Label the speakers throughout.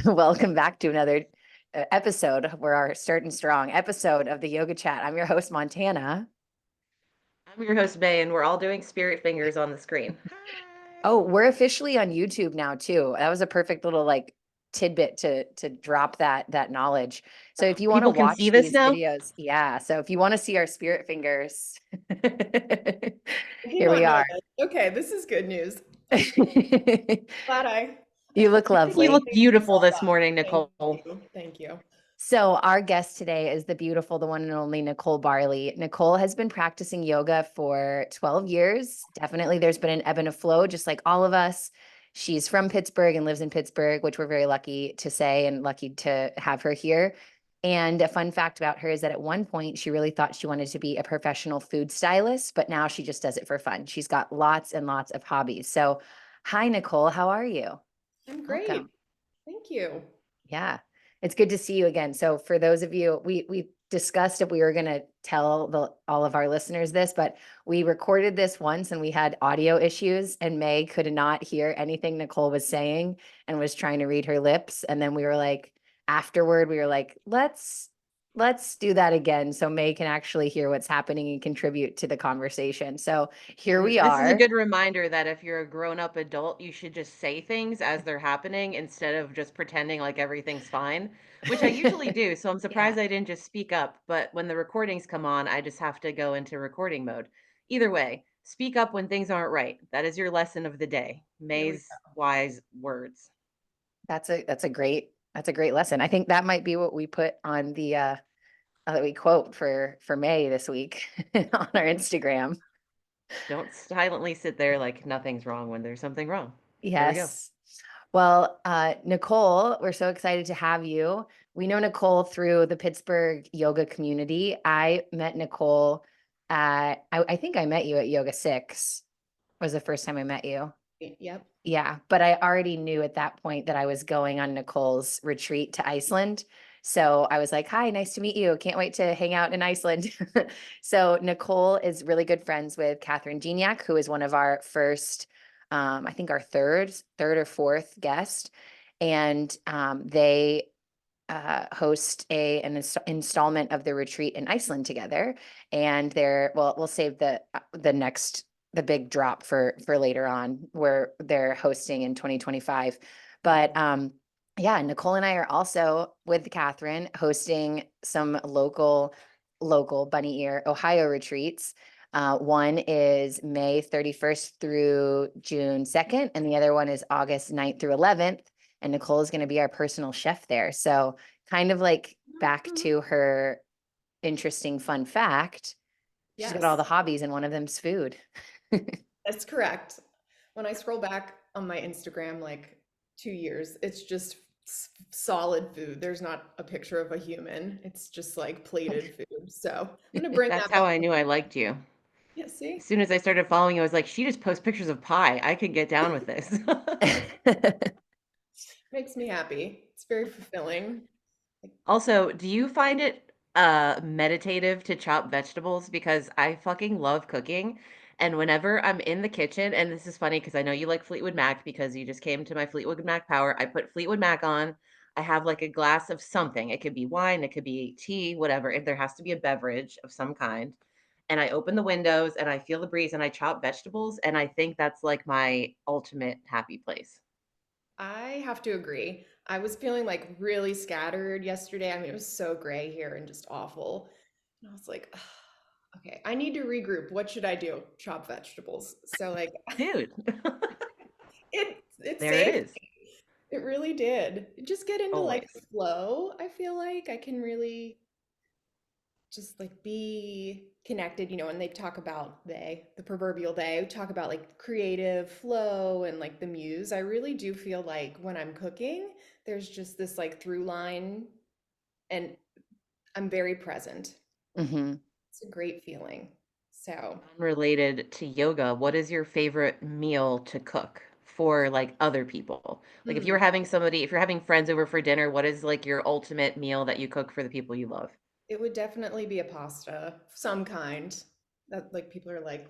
Speaker 1: Welcome back to another episode. We're our starting strong episode of the Yoga Chat. I'm your host, Montana.
Speaker 2: I'm your host, May, and we're all doing spirit fingers on the screen.
Speaker 1: Oh,
Speaker 2: Hi.
Speaker 1: we're officially on YouTube now too. That was a perfect little like tidbit to drop that knowledge. So if you want to
Speaker 2: People can see
Speaker 1: watch
Speaker 2: this
Speaker 1: these
Speaker 2: now?
Speaker 1: videos, yeah. So if you want to see our spirit fingers,
Speaker 3: I did
Speaker 1: here we
Speaker 3: not know
Speaker 1: are.
Speaker 3: this. Okay, this is good news. Glad I
Speaker 1: You look
Speaker 2: You look
Speaker 1: lovely.
Speaker 2: beautiful
Speaker 3: saw
Speaker 2: this
Speaker 3: that.
Speaker 2: morning,
Speaker 3: Thank
Speaker 2: Nicole.
Speaker 3: you. Thank you.
Speaker 1: So, our guest today is the beautiful, the one and only Nicole Barley. Nicole has been practicing yoga for 12 years. Definitely, there's been an ebb and a flow, just like all of us. She's from Pittsburgh and lives in Pittsburgh, which we're very lucky to say and lucky to have her here. And a fun fact about her is that at one point, she really thought she wanted to be a professional food stylist, but now she just does it for fun. She's got lots and lots of hobbies. So, hi, Nicole. How are you?
Speaker 3: I'm great.
Speaker 1: Welcome.
Speaker 3: Thank you.
Speaker 1: Yeah, it's good to see you again. So for those of you, we discussed if we were going to tell all of our listeners this, but we recorded this once and we had audio issues, and May could not hear anything Nicole was saying and was trying to read her lips. And then we were like, afterward, we were like, let's do that again so May can actually hear what's happening and contribute to the conversation. So here
Speaker 2: And
Speaker 1: we
Speaker 2: this is a
Speaker 1: are.
Speaker 2: good reminder that if you're a grown-up adult, you should just say things as they're happening instead of just pretending like everything's fine, which I usually do. So I'm
Speaker 1: Yeah.
Speaker 2: surprised I didn't just speak up. But when the recordings come on, I just have to go into recording mode. Either way, speak up when things aren't right. That is your lesson of the day.
Speaker 3: There we
Speaker 2: May's wise words.
Speaker 1: That's a great lesson. I think that might be what we put on the that we quote for May this week on our Instagram.
Speaker 2: Don't silently sit there like nothing's wrong when there's something wrong. There we go.
Speaker 1: Yes. Well, Nicole, we're so excited to have you. We know Nicole through the Pittsburgh yoga community. I met Nicole I think I met you at Yoga 6 was the first time I met you.
Speaker 3: go. Yep.
Speaker 1: Yeah, but I already knew at that point that I was going on Nicole's retreat to Iceland. So I was like, "Hi, nice to meet you. Can't wait to hang out in Iceland." So Nicole is really good friends with Catherine Gignac, who is one of our first, I think our third or fourth guest, and they host installment of the retreat in Iceland together. And well, we'll save the big drop for later on where they're hosting in 2025. But yeah, Nicole and I are also with Catherine hosting some local bunny ear Ohio retreats. One is May 31st through June 2nd, and the other one is August 9th through 11th. And Nicole is going to be our personal chef there. So kind of like back to her interesting fun fact, she's got all the
Speaker 3: Yes,
Speaker 1: hobbies and one of them's food.
Speaker 3: that's correct. When I scroll back on my Instagram, like 2 years, it's just solid food. There's not a picture of a human. It's just like plated food. So I'm gonna bring
Speaker 2: That's
Speaker 3: that back.
Speaker 2: how I knew I liked you.
Speaker 3: Yeah,
Speaker 2: As
Speaker 3: see?
Speaker 2: soon as I started following you, I was like, she just posts pictures of pie. I could get down with this.
Speaker 3: Makes me happy. It's very fulfilling. Like,
Speaker 2: Also, do you find it meditative to chop vegetables? Because I fucking love cooking. And whenever I'm in the kitchen, and this is funny because I know you like Fleetwood Mac because you just came to my Fleetwood Mac power. I put Fleetwood Mac on. I have like a glass of something. It could be wine, it could be tea, whatever. If there has to be a beverage of some kind. And I open the windows and I feel the breeze and I chop vegetables. And I think that's like my ultimate happy place.
Speaker 3: I have to agree. I was feeling like really scattered yesterday. I mean, it was so gray here and just awful. And I was like, "Ugh, okay, I need to regroup. What should I do? Chop vegetables." So like
Speaker 2: Dude,
Speaker 3: it
Speaker 2: there it
Speaker 3: saved
Speaker 2: is.
Speaker 3: me. It really did. Just get into like a
Speaker 2: Always.
Speaker 3: flow. I feel like I can really just like be connected, and they talk about the proverbial they talk about like creative flow and like the muse. I really do feel like when I'm cooking, there's just this like through line and I'm very present.
Speaker 1: Hmm.
Speaker 3: It's a great feeling. So,
Speaker 2: Unrelated to yoga, what is your favorite meal to cook for like other people? Like
Speaker 3: hmm,
Speaker 2: if you're having friends over for dinner, what is like your ultimate meal that you cook for the people you love?
Speaker 3: it would definitely be a pasta of some kind that like people are like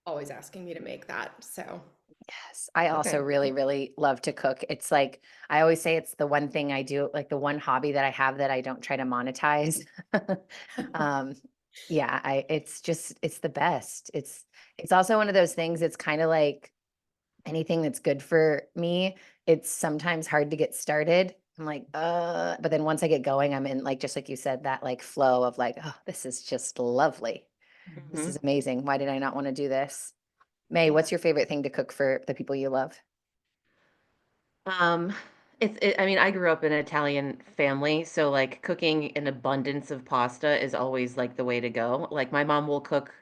Speaker 3: always asking me to make that. So,
Speaker 1: Yes, I also
Speaker 2: Okay.
Speaker 1: really, really love to cook. It's like I always say it's the one thing I do, like the one hobby that I have that I don't try to monetize. Um, yeah, I it's just it's the best. It's also one of those things, it's kind of like anything that's good for me, it's sometimes hard to get started. I'm like, but then once I get going, I'm in like just like you said, that like flow of like, oh, this is just lovely. This is
Speaker 2: Mhm.
Speaker 1: amazing. Why did I not want to do this? May,
Speaker 3: Yeah.
Speaker 1: what's your favorite thing to cook for the people you love?
Speaker 2: Um, I mean, I grew up in an Italian family, so like cooking an abundance of pasta is always like the way to go. Like my mom will cook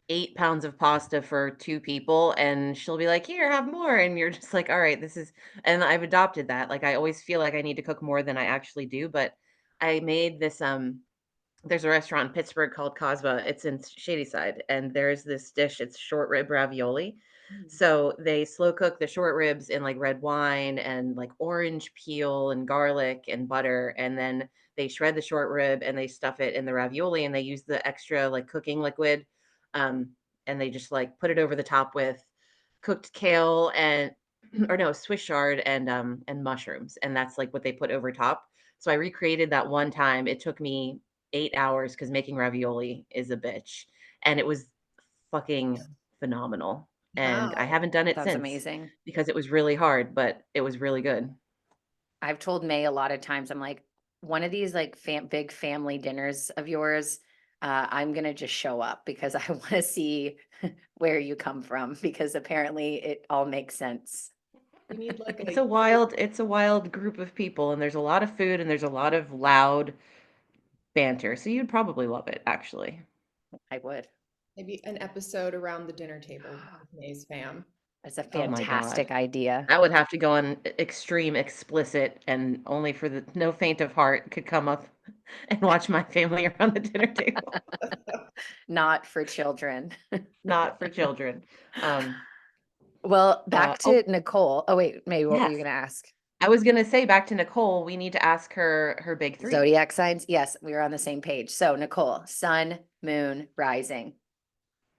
Speaker 2: 8 pounds of pasta for two people and she'll be like, here, have more. And you're just like, all right, this is, and I've adopted that. Like I always feel like I need to cook more than I actually do. But I made this there's a restaurant in Pittsburgh called Cosva. It's in Shadyside, and there's this dish. It's short rib ravioli.
Speaker 3: Mm.
Speaker 2: So they slow cook the short ribs in like red wine and like orange peel and garlic and butter, and then they shred the short rib and they stuff it in the ravioli, and they use the extra like cooking liquid, um, and they just like put it over the top with cooked kale and or no Swiss chard and mushrooms, and that's like what they put over top. So I recreated that one time. It took me 8 hours because making ravioli is a bitch. And it was fucking phenomenal. And I
Speaker 3: Wow.
Speaker 2: haven't done it
Speaker 1: Sounds
Speaker 2: since
Speaker 1: amazing.
Speaker 2: because it was really hard, but it was really good.
Speaker 1: I've told May a lot of times, I'm like, one of these like big family dinners of yours, I'm gonna just show up because I want to see where you come from because apparently it all makes sense.
Speaker 3: You need like
Speaker 2: It's
Speaker 3: a
Speaker 2: a wild group of people and there's a lot of food and there's a lot of loud banter. So you'd probably love it actually.
Speaker 1: I would.
Speaker 3: maybe an episode around the dinner table with May's fam.
Speaker 1: That's a
Speaker 2: Oh my God.
Speaker 1: fantastic idea.
Speaker 2: I would have to go on extreme explicit and only for the no faint of heart could come up and watch my family around the dinner table.
Speaker 1: Not for children.
Speaker 2: Not for children. Um,
Speaker 1: Well, back
Speaker 2: oh,
Speaker 1: to Nicole. Oh, wait, May, what were you
Speaker 2: yes.
Speaker 1: gonna ask?
Speaker 2: I was gonna say back to Nicole, we need to ask her her big 3.
Speaker 1: Zodiac signs? Yes, we were on the same page. So, Nicole, sun, moon, rising.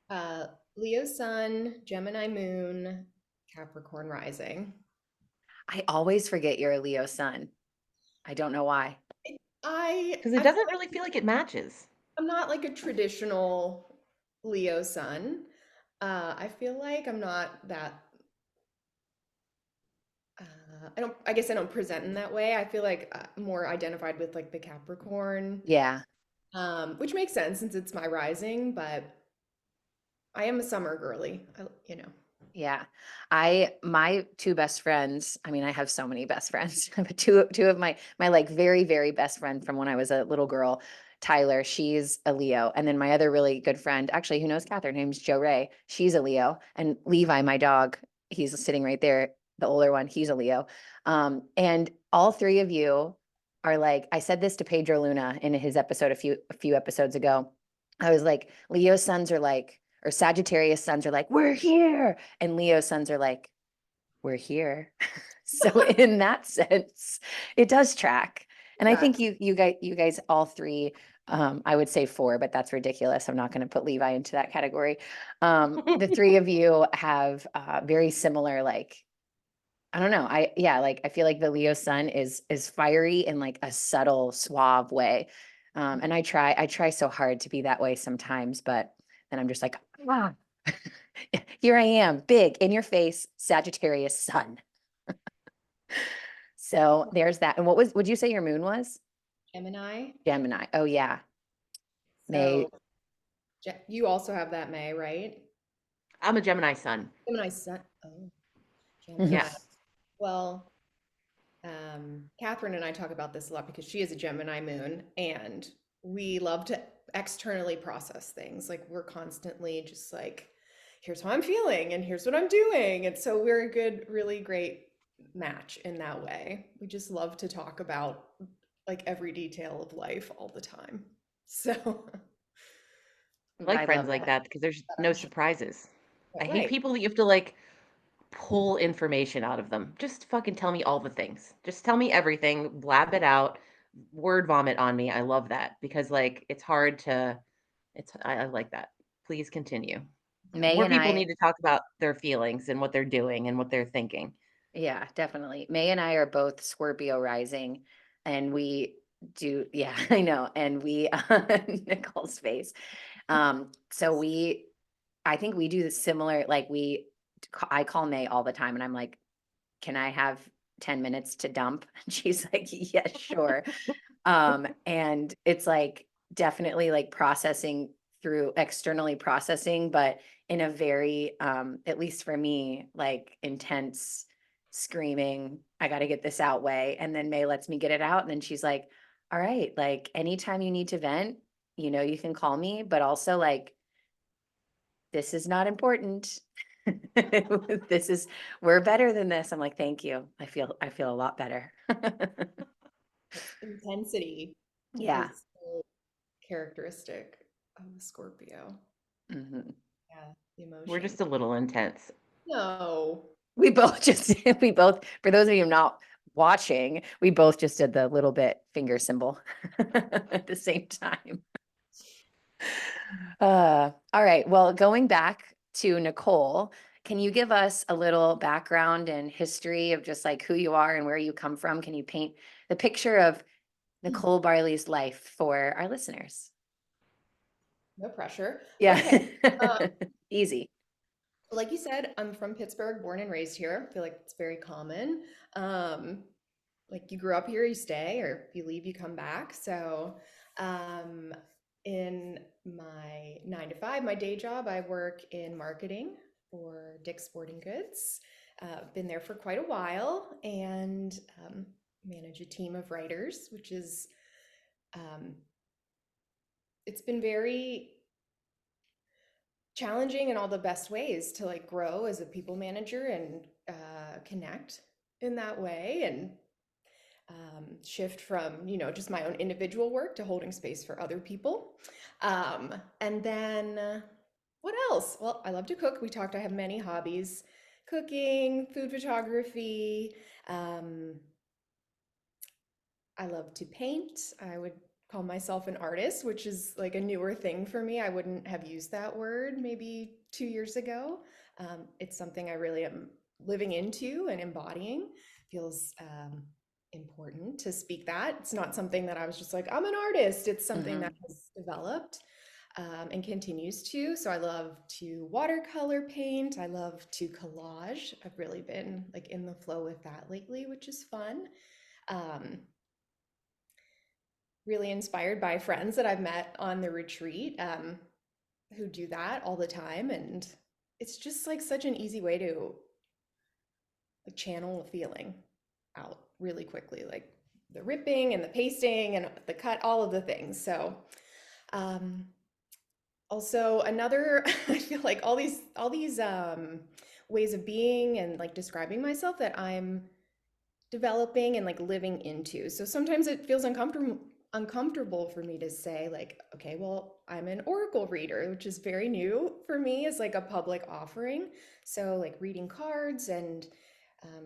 Speaker 3: Uh, Leo sun, Gemini moon, Capricorn rising.
Speaker 1: I always forget you're a Leo sun. I don't know why.
Speaker 2: Because it
Speaker 3: I feel
Speaker 2: doesn't
Speaker 3: like
Speaker 2: really feel like it matches.
Speaker 3: I'm not like a traditional Leo sun. I feel like I'm not that. I guess I don't present in that way. I feel like more identified with like the Capricorn,
Speaker 1: Yeah.
Speaker 3: which makes sense since it's my rising. But I am a summer girly.
Speaker 1: Yeah. My two best friends, I mean, I have so many best friends, but two of my like very, very best friend from when I was a little girl, Tyler, she's a Leo. And then my other really good friend, actually, who knows Catherine, her name's Joe Ray. She's a Leo. And Levi, my dog, he's sitting right there, the older one, he's a Leo. And all three of you are like, I said this to Pedro Luna in his episode a few episodes ago. I was like, Leo sons are like, or Sagittarius sons are like, we're here. And Leo sons are like, we're here. So in that sense, it does track. And I
Speaker 3: Yeah.
Speaker 1: think you guys all three, I would say four, but that's ridiculous. I'm not going to put Levi into that category. The three of you have very similar, like, I don't know. Yeah, like I feel like the Leo sun is fiery in like a subtle, suave way. And I try so hard to be that way sometimes, but then I'm just like, ah, here I am, big in your face, Sagittarius sun. So there's that. And would you say your moon was?
Speaker 3: Gemini.
Speaker 1: Gemini. Oh yeah.
Speaker 3: So
Speaker 1: May.
Speaker 3: you also have that May, right?
Speaker 2: I'm a Gemini sun.
Speaker 3: Gemini sun. Oh, Gemini.
Speaker 2: Yes.
Speaker 3: Well, Catherine and I talk about this a lot because she is a Gemini moon and we love to externally process things. Like we're constantly just like, here's how I'm feeling and here's what I'm doing. And so we're a good, really great match in that way. We just love to talk about like every detail of life all the time. So,
Speaker 2: I like
Speaker 1: I
Speaker 2: friends
Speaker 1: love
Speaker 2: like
Speaker 1: that.
Speaker 2: that because there's
Speaker 3: but
Speaker 2: no
Speaker 3: I'm sure.
Speaker 2: surprises. I hate
Speaker 3: Right.
Speaker 2: people that you have to like pull information out of them. Just fucking tell me all the things. Just tell me everything, blab it out, word vomit on me. I love that because like it's hard to I like that. Please continue.
Speaker 1: May
Speaker 2: More
Speaker 1: and
Speaker 2: people
Speaker 1: I,
Speaker 2: need to talk about their feelings and what they're doing and what they're thinking.
Speaker 1: yeah, definitely. May and I are both Scorpio rising, and we do, yeah, I know. And we, Nicole's face. So I think we do the similar, like I call May all the time and I'm like, can I have 10 minutes to dump? And she's like, yes, sure. And it's like definitely like processing through externally processing, but in a very, at least for me, like intense screaming, I got to get this out way. And then May lets me get it out. And then she's like, all right, like anytime you need to vent, you can call me, but also like, this is not important. This is, we're better than this. I'm like, thank you. I feel a lot better.
Speaker 3: Intensity
Speaker 1: Yeah.
Speaker 3: is so characteristic of the Scorpio.
Speaker 1: Mhm.
Speaker 3: Yeah, the
Speaker 2: We're
Speaker 3: emotion.
Speaker 2: just a little intense.
Speaker 3: No.
Speaker 1: We both just, we both, for those of you not watching, we both just did the little bit finger symbol at the same time. All right. Well, going back to Nicole, can you give us a little background and history of just like who you are and where you come from? Can you paint the picture of Nicole Barley's life for our listeners?
Speaker 3: No pressure.
Speaker 1: Yeah.
Speaker 3: Okay. Uh,
Speaker 1: Easy.
Speaker 3: like you said, I'm from Pittsburgh, born and raised here. I feel like it's very common. Um, like you grew up here, you stay, or if you leave, you come back. So, um, in my 9 to 5, my day job, I work in marketing for Dick's Sporting Goods. Been there for quite a while and manage a team of writers, which is um, it's been very challenging in all the best ways to like grow as a people manager and connect in that way and shift from just my own individual work to holding space for other people. And then what else? Well, I love to cook. We talked, I have many hobbies: cooking, food photography. um, I love to paint. I would call myself an artist, which is like a newer thing for me. I wouldn't have used that word maybe 2 years ago. It's something I really am living into and embodying. Feels important to speak that. It's not something that I was just like, I'm an artist. It's something that
Speaker 1: Mhm.
Speaker 3: has developed and continues to. So I love to watercolor paint. I love to collage. I've really been like in the flow with that lately, which is fun. Um, really inspired by friends that I've met on the retreat who do that all the time. And it's just like such an easy way to like channel a feeling out really quickly, like the ripping and the pasting and the cut, all of the things. So, um, also another, I feel like all these ways of being and like describing myself that I'm developing and like living into. So sometimes it feels uncomfortable for me to say like, okay, well, I'm an oracle reader, which is very new for me as like a public offering. So like reading cards and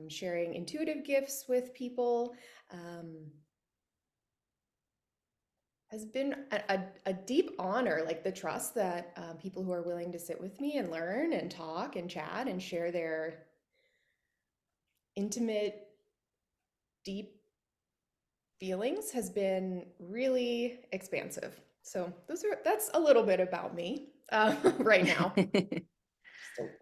Speaker 3: sharing intuitive gifts with people has been a deep honor, like the trust that people who are willing to sit with me and learn and talk and chat and share their intimate, deep feelings has been really expansive. So that's a little bit about me right now,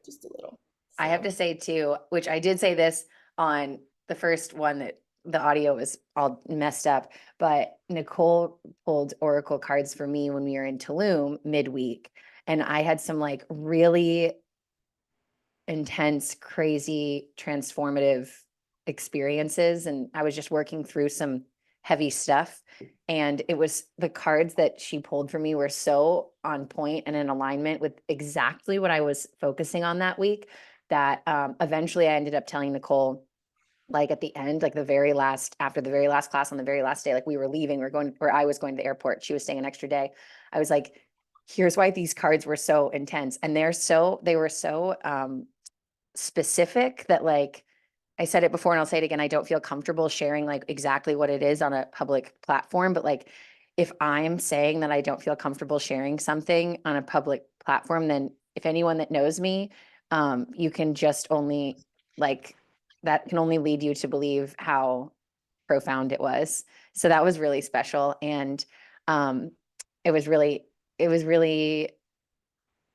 Speaker 3: just a little.
Speaker 1: I have
Speaker 3: So
Speaker 1: to say too, which I did say this on the first one that the audio was all messed up, but Nicole pulled oracle cards for me when we were in Tulum midweek. And I had some like really intense, crazy, transformative experiences. And I was just working through some heavy stuff. And it was the cards that she pulled for me were so on point and in alignment with exactly what I was focusing on that week that eventually I ended up telling Nicole, like at the end, like after the very last class on the very last day, like we were leaving, or I was going to the airport. She was staying an extra day. I was like, here's why these cards were so intense. And they were so specific that like I said it before and I'll say it again, I don't feel comfortable sharing like exactly what it is on a public platform, but like if I'm saying that I don't feel comfortable sharing something on a public platform, then if anyone that knows me, you can just only like that can only lead you to believe how profound it was. So that was really special. And um, it was really, it was really,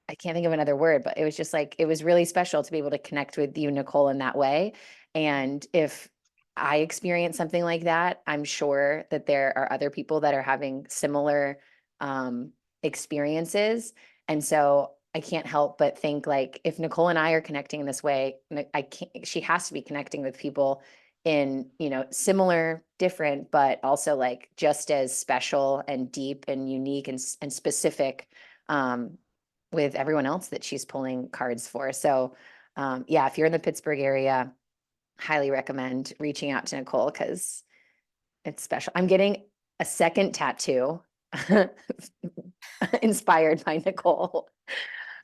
Speaker 1: I can't think of another word, but it was just like, it was really special to be able to connect with you, Nicole, in that way. And if I experience something like that, I'm sure that there are other people that are having similar um, experiences. And so I can't help but think like if Nicole and I are connecting in this way, I can't, she has to be connecting with people in, similar, different, but also like just as special and deep and unique and specific um, with everyone else that she's pulling cards for. So, yeah, if you're in the Pittsburgh area, highly recommend reaching out to Nicole because it's special. I'm getting a second tattoo inspired by Nicole.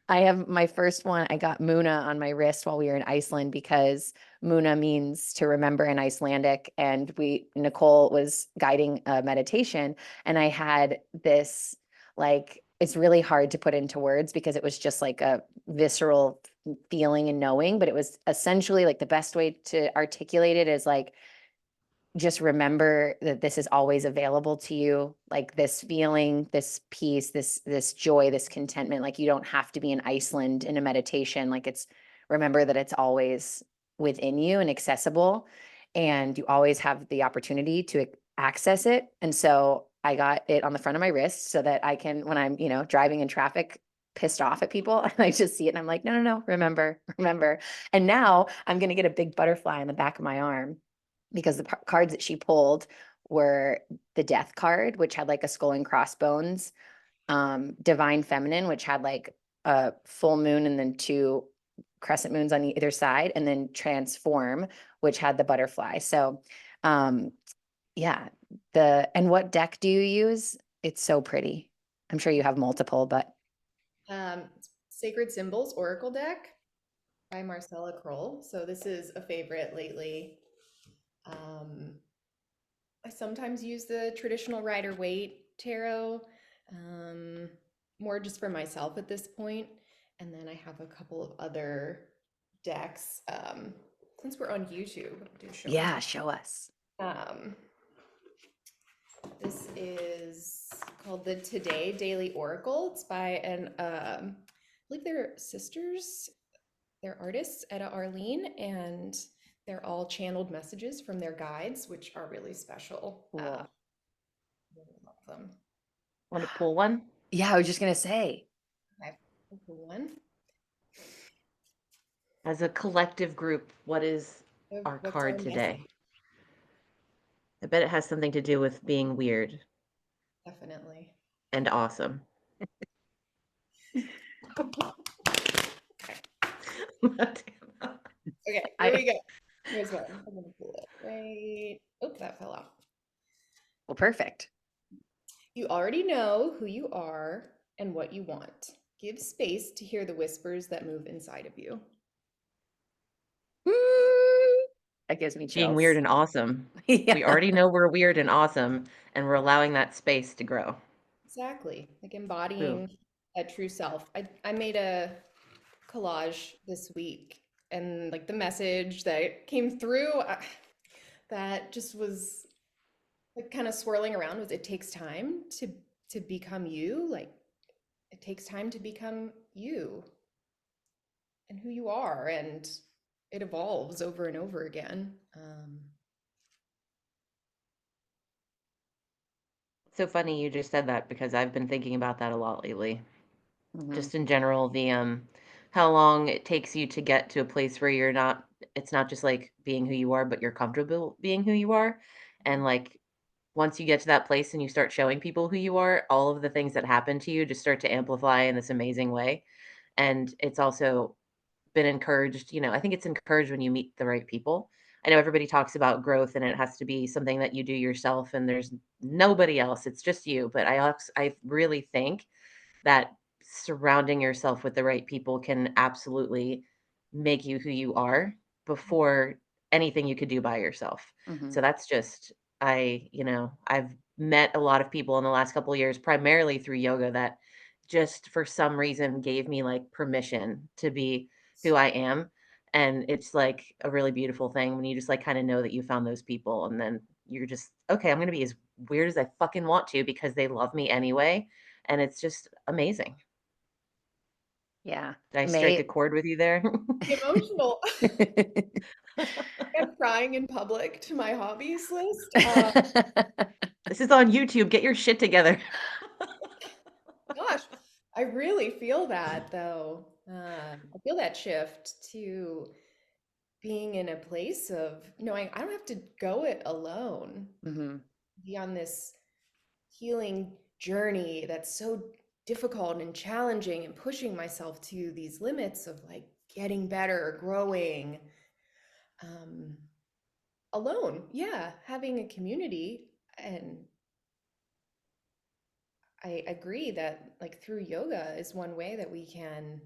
Speaker 1: I have my first one. I got Muna on my wrist while we were in Iceland because Muna means to remember in Icelandic. And Nicole was guiding a meditation, and I had this like, it's really hard to put into words because it was just like a visceral feeling and knowing, but it was essentially like the best way to articulate it is like, just remember that this is always available to you, like this feeling, this peace, this joy, this contentment. Like you don't have to be in Iceland in a meditation. Like it's remember that it's always within you and accessible, and you always have the opportunity to access it. And so I got it on the front of my wrist so that I can, when I'm, driving in traffic, pissed off at people, and I just see it and I'm like, no, no, no, remember, remember. And now I'm going to get a big butterfly on the back of my arm because the cards that she pulled were the death card, which had like a skull and crossbones, divine feminine, which had like a full moon and then two crescent moons on either side, and then transform, which had the butterfly. So, um, yeah, and what deck do you use? It's so pretty. I'm sure you have multiple, but
Speaker 3: Sacred Symbols Oracle deck by Marcella Kroll. So this is a favorite lately. Um, I sometimes use the traditional Rider-Waite tarot, um, more just for myself at this point. And then I have a couple of other decks. Since we're on YouTube, I do show
Speaker 1: yeah, show us.
Speaker 3: them. This is called the Today Daily Oracle. It's by I believe they're sisters. They're artists, Etta Arlene, and they're all channeled messages from their guides, which are really special.
Speaker 1: Cool.
Speaker 3: Really love them.
Speaker 2: Want to pull one?
Speaker 1: Yeah, I was just gonna say.
Speaker 3: Okay, one.
Speaker 2: As a collective group, what is our
Speaker 3: What's our
Speaker 2: card
Speaker 3: message?
Speaker 2: today? I bet it has something to do with being weird
Speaker 3: Definitely.
Speaker 2: and awesome.
Speaker 3: Okay, here we go. Here's one. I'm gonna pull it right. Oh, that fell out.
Speaker 1: Well, perfect.
Speaker 3: You already know who you are and what you want. Give space to hear the whispers that move inside of you.
Speaker 1: That gives me
Speaker 2: Being
Speaker 1: chills.
Speaker 2: weird and awesome.
Speaker 1: Yeah.
Speaker 2: We already know we're weird and awesome, and we're allowing that space to grow.
Speaker 3: Exactly. Like
Speaker 2: True.
Speaker 3: embodying a true self. I made a collage this week, and like the message that came through that just was like kind of swirling around was it takes time to become you. Like it takes time to become you and who you are, and it evolves over and over again.
Speaker 2: It's so funny you just said that because I've been thinking about that a lot lately.
Speaker 1: Mhm.
Speaker 2: Just in general, the how long it takes you to get to a place where it's not just like being who you are, but you're comfortable being who you are. And like once you get to that place and you start showing people who you are, all of the things that happen to you just start to amplify in this amazing way. And it's also been encouraged, I think it's encouraged when you meet the right people. I know everybody talks about growth and it has to be something that you do yourself and there's nobody else, it's just you. But I really think that surrounding yourself with the right people can absolutely make you who you are before anything you could do by yourself.
Speaker 1: Mhm.
Speaker 2: So that's just I've met a lot of people in the last couple of years primarily through yoga that just for some reason gave me like permission to be who I am. And it's like a really beautiful thing when you just like kind of know that you found those people and then you're just, okay, I'm going to be as weird as I fucking want to because they love me anyway. And it's just amazing.
Speaker 1: Yeah.
Speaker 2: Did I strike a
Speaker 1: May
Speaker 2: chord with you there?
Speaker 3: Emotional. I'm crying in public to my hobbies list.
Speaker 2: This is on YouTube. Get your shit together.
Speaker 3: Gosh, I really feel that though. I feel that shift to being in a place of knowing I don't have to go it alone.
Speaker 1: Mhm.
Speaker 3: Be on this healing journey that's so difficult and challenging and pushing myself to these limits of like getting better, growing, um, alone. Yeah, having a community. And I agree that like through yoga is one way that we can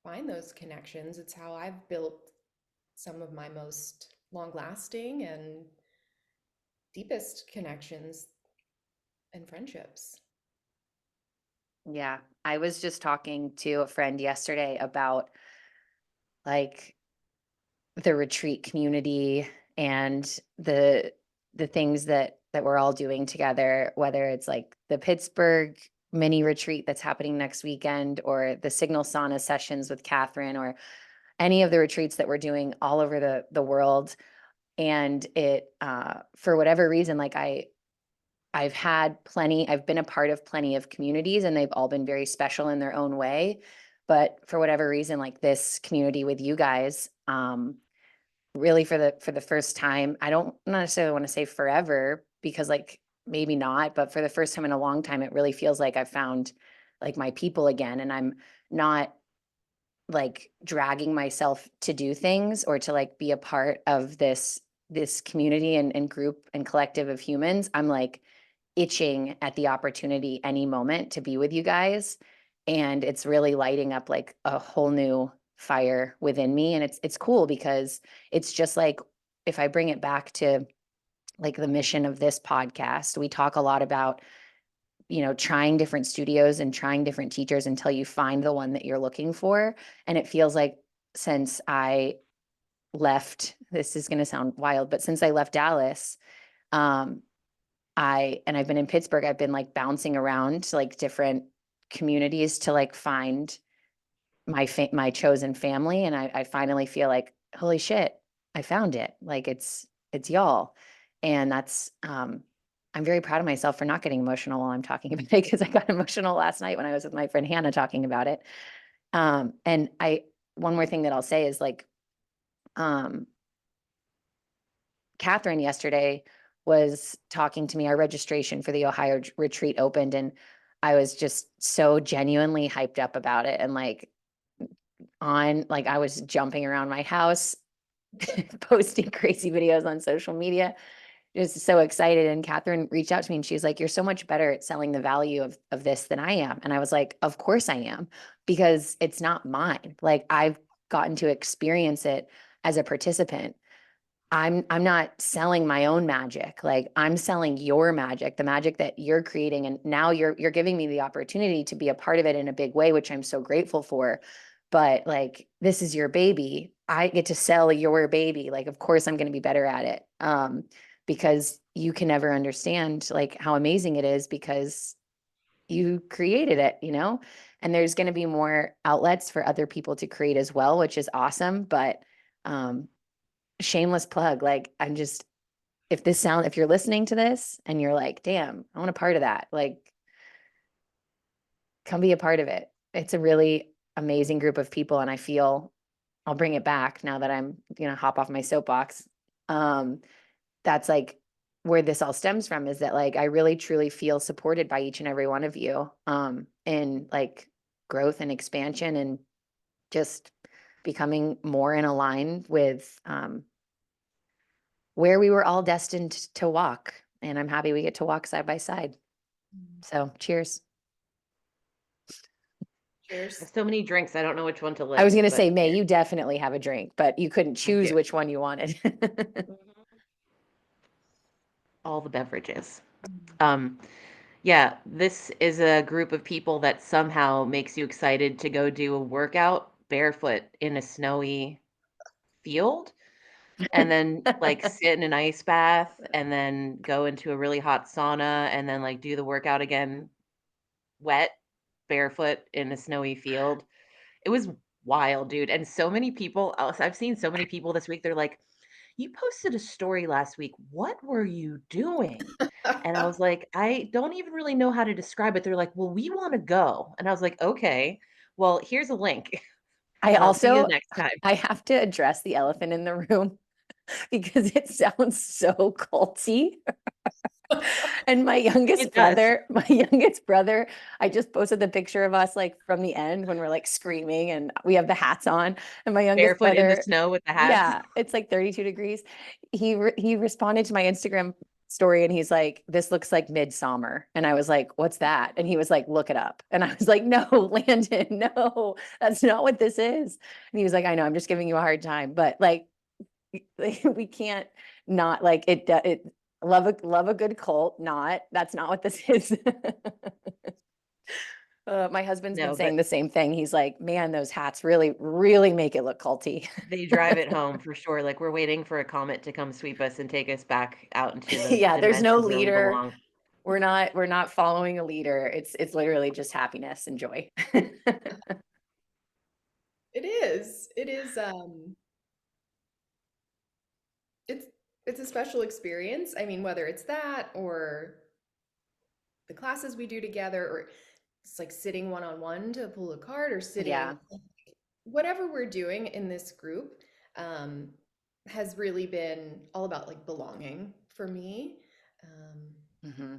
Speaker 3: find those connections. It's how I've built some of my most long lasting and deepest connections and friendships.
Speaker 1: Yeah. I was just talking to a friend yesterday about like the retreat community and the things that we're all doing together, whether it's like the Pittsburgh mini retreat that's happening next weekend or the Signal Sauna sessions with Catherine or any of the retreats that we're doing all over the world. And it for whatever reason, like I've been a part of plenty of communities and they've all been very special in their own way. But for whatever reason, like this community with you guys, really for the first time, I don't necessarily want to say forever because like maybe not, but for the first time in a long time, it really feels like I've found like my people again. And I'm not like dragging myself to do things or to like be a part of this community and group and collective of humans. I'm like itching at the opportunity any moment to be with you guys. And it's really lighting up like a whole new fire within me. And it's cool because it's just like if I bring it back to like the mission of this podcast, we talk a lot about, you know, trying different studios and trying different teachers until you find the one that you're looking for. And it feels like since I left, this is going to sound wild, but since I left Dallas, um, I've been in Pittsburgh, I've been like bouncing around to like different communities to like find my chosen family. And I finally feel like, holy shit, I found it. Like it's y'all. And that's I'm very proud of myself for not getting emotional while I'm talking about it because I got emotional last night when I was with my friend Hannah talking about it. And I one more thing that I'll say is like um Catherine yesterday was talking to me. Our registration for the Ohio retreat opened, and I was just so genuinely hyped up about it. And like I was jumping around my house, posting crazy videos on social media, just so excited. And Catherine reached out to me and she was like, "You're so much better at selling the value of this than I am." And I was like, "Of course I am, because it's not mine. Like I've gotten to experience it as a participant. I'm not selling my own magic. Like I'm selling your magic, the magic that you're creating. And now you're giving me the opportunity to be a part of it in a big way, which I'm so grateful for. But like this is your baby. I get to sell your baby. Like, of course I'm going to be better at it. Because you can never understand like how amazing it is because you created it, you know? And there's going to be more outlets for other people to create as well, which is awesome. But um shameless plug, like if you're listening to this and you're like, damn, I want a part of that, like come be a part of it. It's a really amazing group of people. And I feel I'll bring it back now that I'm gonna hop off my soapbox. um that's like where this all stems from, is that like I really truly feel supported by each and every one of you in like growth and expansion and just becoming more in align with where we were all destined to walk. And I'm happy we get to walk side by side. So cheers.
Speaker 2: I have
Speaker 3: Cheers.
Speaker 2: so many drinks, I don't know which one to
Speaker 1: I was
Speaker 2: lick,
Speaker 1: going to say,
Speaker 2: but
Speaker 1: May, you definitely have a drink, but you couldn't
Speaker 2: I do.
Speaker 1: choose which one you wanted.
Speaker 2: Mhm. All the beverages. Um, Yeah, this is a group of people that somehow makes you excited to go do a workout barefoot in a snowy field and then like sit in an ice bath and then go into a really hot sauna and then like do the workout again wet barefoot in a snowy field. It was wild, dude. And so many people else I've seen so many people this week, they're like, "You posted a story last week. What were you doing?" And I was like, "I don't even really know how to describe it." They're like, "Well, we want to go." And I was like, "Okay. Well, here's a link.
Speaker 1: I
Speaker 2: I'll see you
Speaker 1: also,
Speaker 2: next time."
Speaker 1: I have to address the elephant in the room because it sounds so culty. And
Speaker 2: It does.
Speaker 1: my youngest brother, I just posted the picture of us like from the end when we're like screaming and we have the hats on. And my youngest
Speaker 2: Barefoot in the
Speaker 1: brother,
Speaker 2: snow with the hats.
Speaker 1: yeah, it's like 32 degrees. He responded to my Instagram story and he's like, "This looks like midsummer." And I was like, "What's that?" And he was like, "Look it up." And I was like, "No, Landon, no, that's not what this is." And he was like, "I know, I'm just giving you a hard time." But like we can't not like it love a good cult, not that's not what this is. My husband's been
Speaker 2: No,
Speaker 1: saying
Speaker 2: but
Speaker 1: the same thing. He's like, "Man, those hats really make it look culty."
Speaker 2: they drive it home for sure. Like we're waiting for a comet to come sweep us and take us back out into the
Speaker 1: Yeah, there's no
Speaker 2: dimensions where we
Speaker 1: leader.
Speaker 2: belong.
Speaker 1: We're not following a leader. It's literally just happiness and joy.
Speaker 3: It is. It is it's it's a special experience. I mean, whether it's that or the classes we do together or it's like sitting one on one to pull a card or
Speaker 1: Yeah.
Speaker 3: sitting whatever we're doing in this group um, has really been all about like belonging for me. Um,
Speaker 1: Hmm.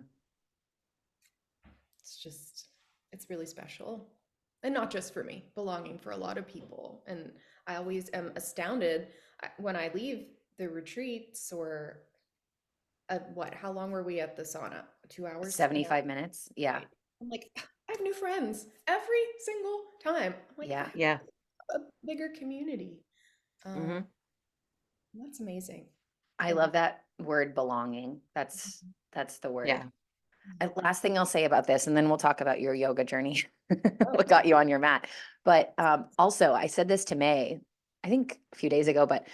Speaker 3: it's just, it's really special. And not just for me, belonging for a lot of people. And I always am astounded when I leave the retreats or what, how long were we at the sauna? 2 hours, an hour?
Speaker 1: 75 minutes. Yeah.
Speaker 3: Right. I'm like, I have new friends every single time. I'm like, I
Speaker 1: Yeah.
Speaker 3: have
Speaker 2: Yeah.
Speaker 3: a bigger community. Um,
Speaker 2: Hmm.
Speaker 3: that's amazing.
Speaker 1: I
Speaker 3: And
Speaker 1: love that word belonging. That's the word.
Speaker 2: Yeah.
Speaker 1: And last thing I'll say about this, and then we'll talk about your yoga journey.
Speaker 3: oh,
Speaker 1: What got you on your mat? But also, I said this to May, I think a few days ago, but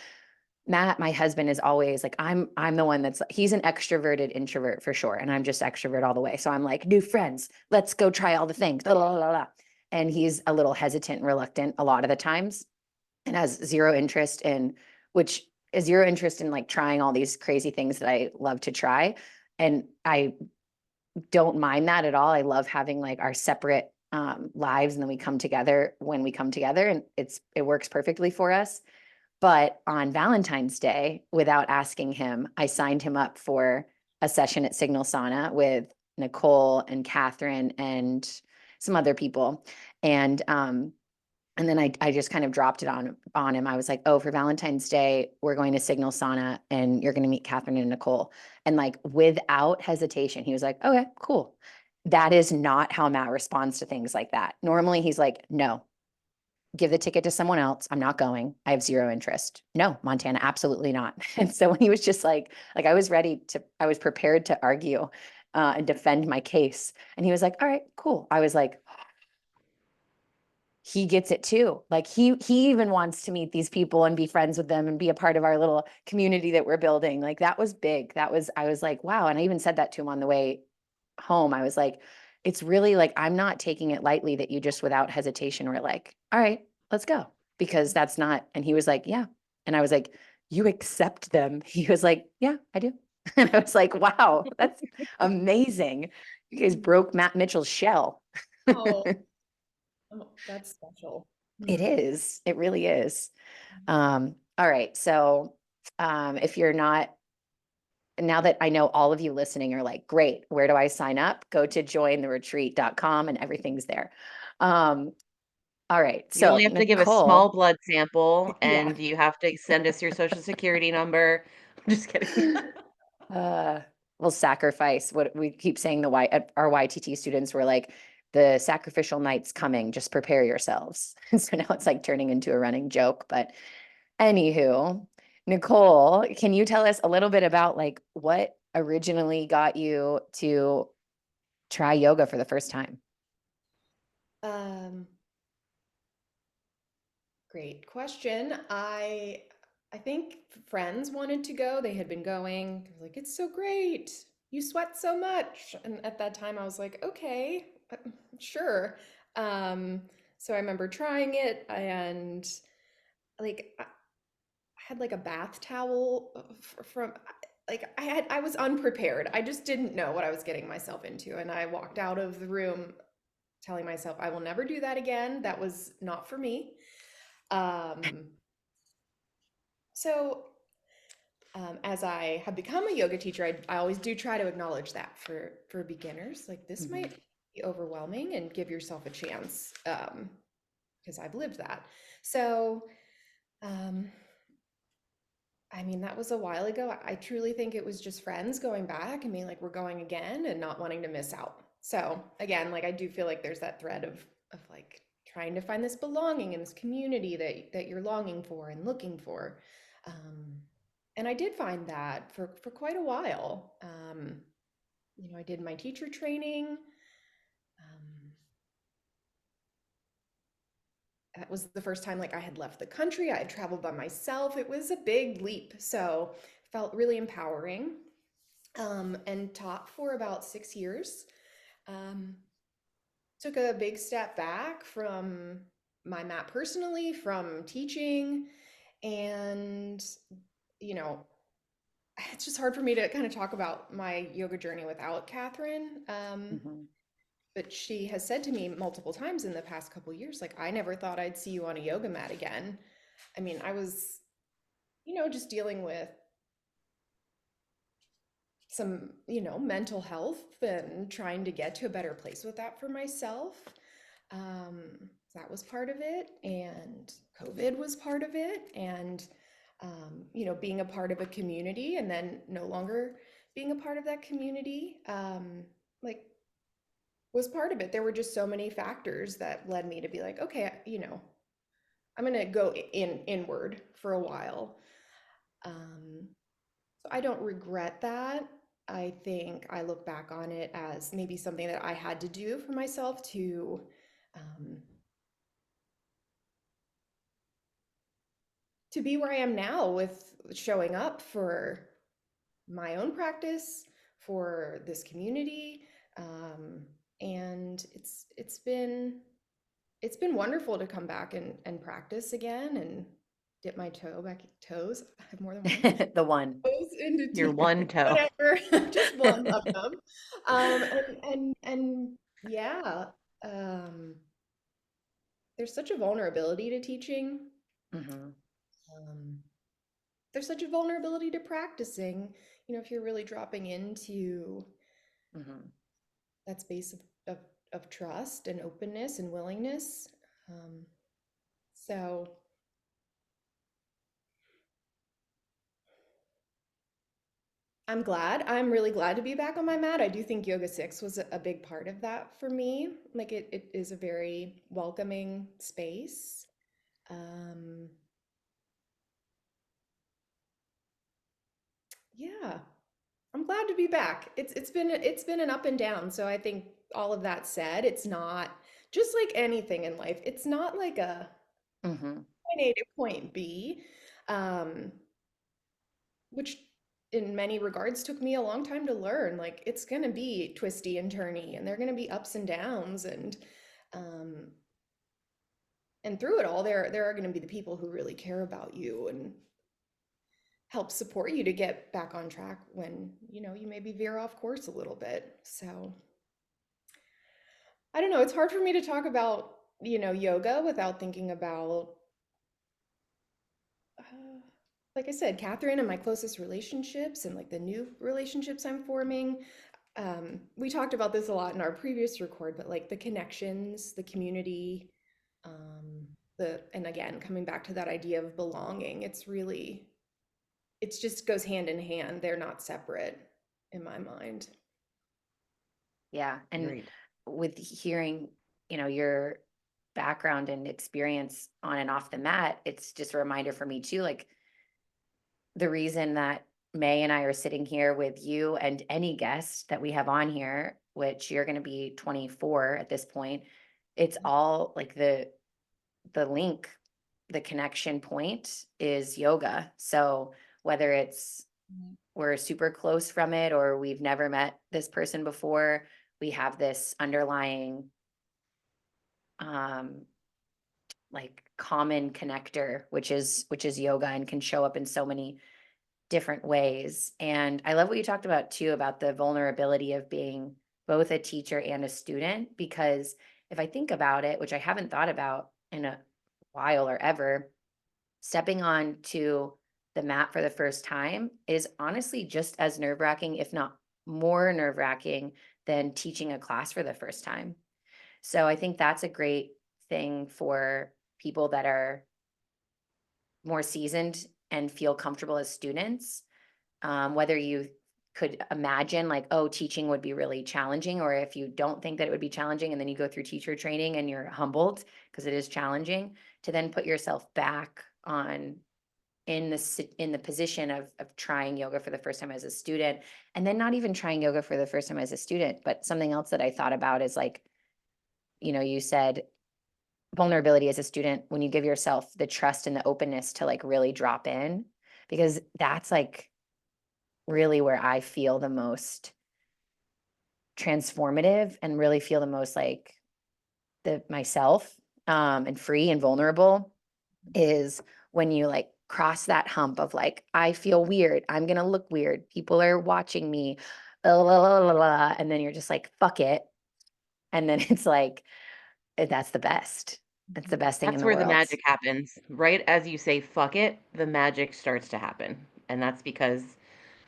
Speaker 1: Matt, my husband, is always like, I'm the one that's he's an extroverted introvert for sure, and I'm just extrovert all the way. So I'm like, new friends, let's go try all the things. Blah, blah, blah, blah. And he's a little hesitant and reluctant a lot of the times, and has zero interest in which is zero interest in like trying all these crazy things that I love to try. And I don't mind that at all. I love having like our separate lives and then we come together when we come together and it works perfectly for us. But on Valentine's Day, without asking him, I signed him up for a session at Signal Sauna with Nicole and Catherine and some other people. And then I just kind of dropped it on him. I was like, "Oh, for Valentine's Day, we're going to Signal Sauna and you're going to meet Catherine and Nicole." And like without hesitation, he was like, "Okay, cool." That is not how Matt responds to things like that. Normally he's like, "No, give the ticket to someone else. I'm not going. I have zero interest." "No, Montana, absolutely not." And so when he was just like I was prepared to argue and defend my case. And he was like, "All right, cool." I was like, he gets it too. Like he even wants to meet these people and be friends with them and be a part of our little community that we're building. Like that was big. I was like, wow. And I even said that to him on the way home. I was like, it's really like I'm not taking it lightly that you just without hesitation were like, "All right, let's go." Because that's not, and he was like, "Yeah." And I was like, "You accept them?" He was like, "Yeah, I do." And I was like, wow, that's amazing. You guys broke Matt Mitchell's shell.
Speaker 3: oh, oh, that's special.
Speaker 1: It
Speaker 3: Hmm.
Speaker 1: is. It really is. All right. So, if you're not, now that I know all of you listening are like, "Great, where do I sign up?" Go to jointheretreat.com and everything's there. Um, all right.
Speaker 2: You
Speaker 1: So,
Speaker 2: only have to give a small
Speaker 1: Nicole,
Speaker 2: blood sample
Speaker 1: yeah,
Speaker 2: and you have to send us your social security number. Just kidding.
Speaker 1: uh, we'll sacrifice what we keep saying. Our YTT students were like, "The sacrificial night's coming. Just prepare yourselves." And so now it's like turning into a running joke, but anywho, Nicole, can you tell us a little bit about like what originally got you to try yoga for the first time?
Speaker 3: Um, Great question. I think friends wanted to go. They had been going. They were like, "It's so great. You sweat so much." And at that time I was like, "Okay, sure." Um, so I remember trying it, and like I had like a bath towel from like I was unprepared. I just didn't know what I was getting myself into, and I walked out of the room telling myself I will never do that again. That was not for me. Um, so as I have become a yoga teacher, I always do try to acknowledge that for beginners. Like this
Speaker 1: Mhm.
Speaker 3: might be overwhelming, and give yourself a chance, because I've lived that. So, um, I mean, that was a while ago. I truly think it was just friends going back and being like, "We're going again," and not wanting to miss out. So again, like I do feel like there's that thread of like trying to find this belonging in this community that you're longing for and looking for. Um, and I did find that for quite a while. I did my teacher training. Um, that was the first time like I had left the country. I had traveled by myself. It was a big leap, so felt really empowering. And taught for about 6 years. Um, Took a big step back from my mat personally, from teaching, and you know, it's just hard for me to kind of talk about my yoga journey without Catherine.
Speaker 1: Mhm.
Speaker 3: But she has said to me multiple times in the past couple years, like, I never thought I'd see you on a yoga mat again. I mean, I was, just dealing with some, mental health and trying to get to a better place with that for myself. That was part of it, and COVID was part of it, and being a part of a community and then no longer being a part of that community, like was part of it. There were just so many factors that led me to be like, okay, I'm gonna go inward for a while. Um, so I don't regret that. I think I look back on it as maybe something that I had to do for myself um, to be where I am now with showing up for my own practice, for this community. Um, and it's been wonderful to come back and practice again and dip my toes. I have more than one.
Speaker 1: The one.
Speaker 3: Toes into
Speaker 2: Your one toe.
Speaker 3: whatever, just one of them. And yeah, um, there's such a vulnerability to teaching.
Speaker 1: Mhm.
Speaker 3: Um, there's such a vulnerability to practicing. If you're really dropping into
Speaker 1: Mhm.
Speaker 3: that space of trust and openness and willingness. Um, so I'm glad. I'm really glad to be back on my mat. I do think Yoga 6 was a big part of that for me. Like it is a very welcoming space. Um, yeah, I'm glad to be back. It's been an up and down. So I think all of that said, it's not just like anything in life. It's not like a
Speaker 1: Mhm.
Speaker 3: point A to point B, um, which in many regards took me a long time to learn. Like it's gonna be twisty and turny, and there are gonna be ups and downs, um, and through it all, there are gonna be the people who really care about you and help support you to get back on track when you maybe veer off course a little bit. So I don't know. It's hard for me to talk about yoga without thinking about uh, like I said, Catherine and my closest relationships and like the new relationships I'm forming. We talked about this a lot in our previous record, but like the connections, the community, and again, coming back to that idea of belonging, it's just goes hand in hand. They're not separate in my mind.
Speaker 1: Yeah. And
Speaker 2: Agreed.
Speaker 1: with hearing, your background and experience on and off the mat, it's just a reminder for me too, like the reason that May and I are sitting here with you and any guest that we have on here, which you're going to be 24 at this point, it's all like the link, the connection point is yoga. So whether it's we're super close from it or we've never met this person before, we have this underlying um like common connector, which is yoga and can show up in so many different ways. And I love what you talked about too about the vulnerability of being both a teacher and a student, because if I think about it, which I haven't thought about in a while or ever, stepping on to the mat for the first time is honestly just as nerve-wracking, if not more nerve-wracking than teaching a class for the first time. So I think that's a great thing for people that are more seasoned and feel comfortable as students. Whether you could imagine like, oh, teaching would be really challenging, or if you don't think that it would be challenging and then you go through teacher training and you're humbled because it is challenging, to then put yourself back on in the position of trying yoga for the first time as a student, and then not even trying yoga for the first time as a student. But something else that I thought about is like, you said vulnerability as a student, when you give yourself the trust and the openness to like really drop in, because that's like really where I feel the most transformative and really feel the most like the myself, and free and vulnerable, is when you like cross that hump of like, I feel weird, I'm gonna look weird, people are watching me, la, la, la, la, la, and then you're just like, fuck it. And then it's like, that's the best. That's the best thing in
Speaker 2: That's
Speaker 1: the
Speaker 2: where the
Speaker 1: world.
Speaker 2: magic happens. Right as you say "fuck it," the magic starts to happen, and that's because,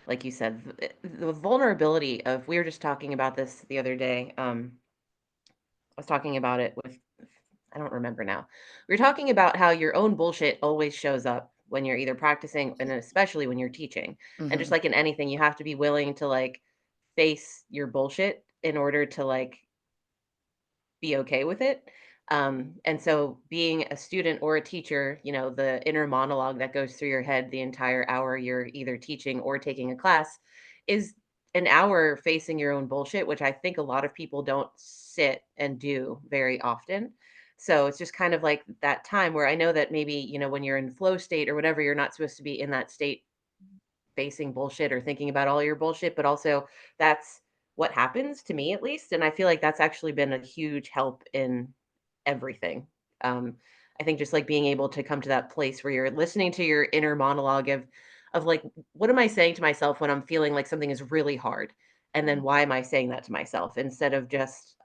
Speaker 2: like you said, the vulnerability of we were just talking about this the other day, I was talking about it with I don't remember now. We were talking about how your own bullshit always shows up when you're either practicing and especially when you're teaching. And just
Speaker 1: Mhm.
Speaker 2: like in anything, you have to be willing to like face your bullshit in order to like be okay with it. And so being a student or a teacher, the inner monologue that goes through your head the entire hour you're either teaching or taking a class is an hour facing your own bullshit, which I think a lot of people don't sit and do very often. So it's just kind of like that time where I know that maybe, when you're in flow state or whatever, you're not supposed to be in that state facing bullshit or thinking about all your bullshit, but also that's what happens to me at least. And I feel like that's actually been a huge help in everything. Um, I think just like being able to come to that place where you're listening to your inner monologue of like, what am I saying to myself when I'm feeling like something is really hard? And then why am I saying that to myself instead of just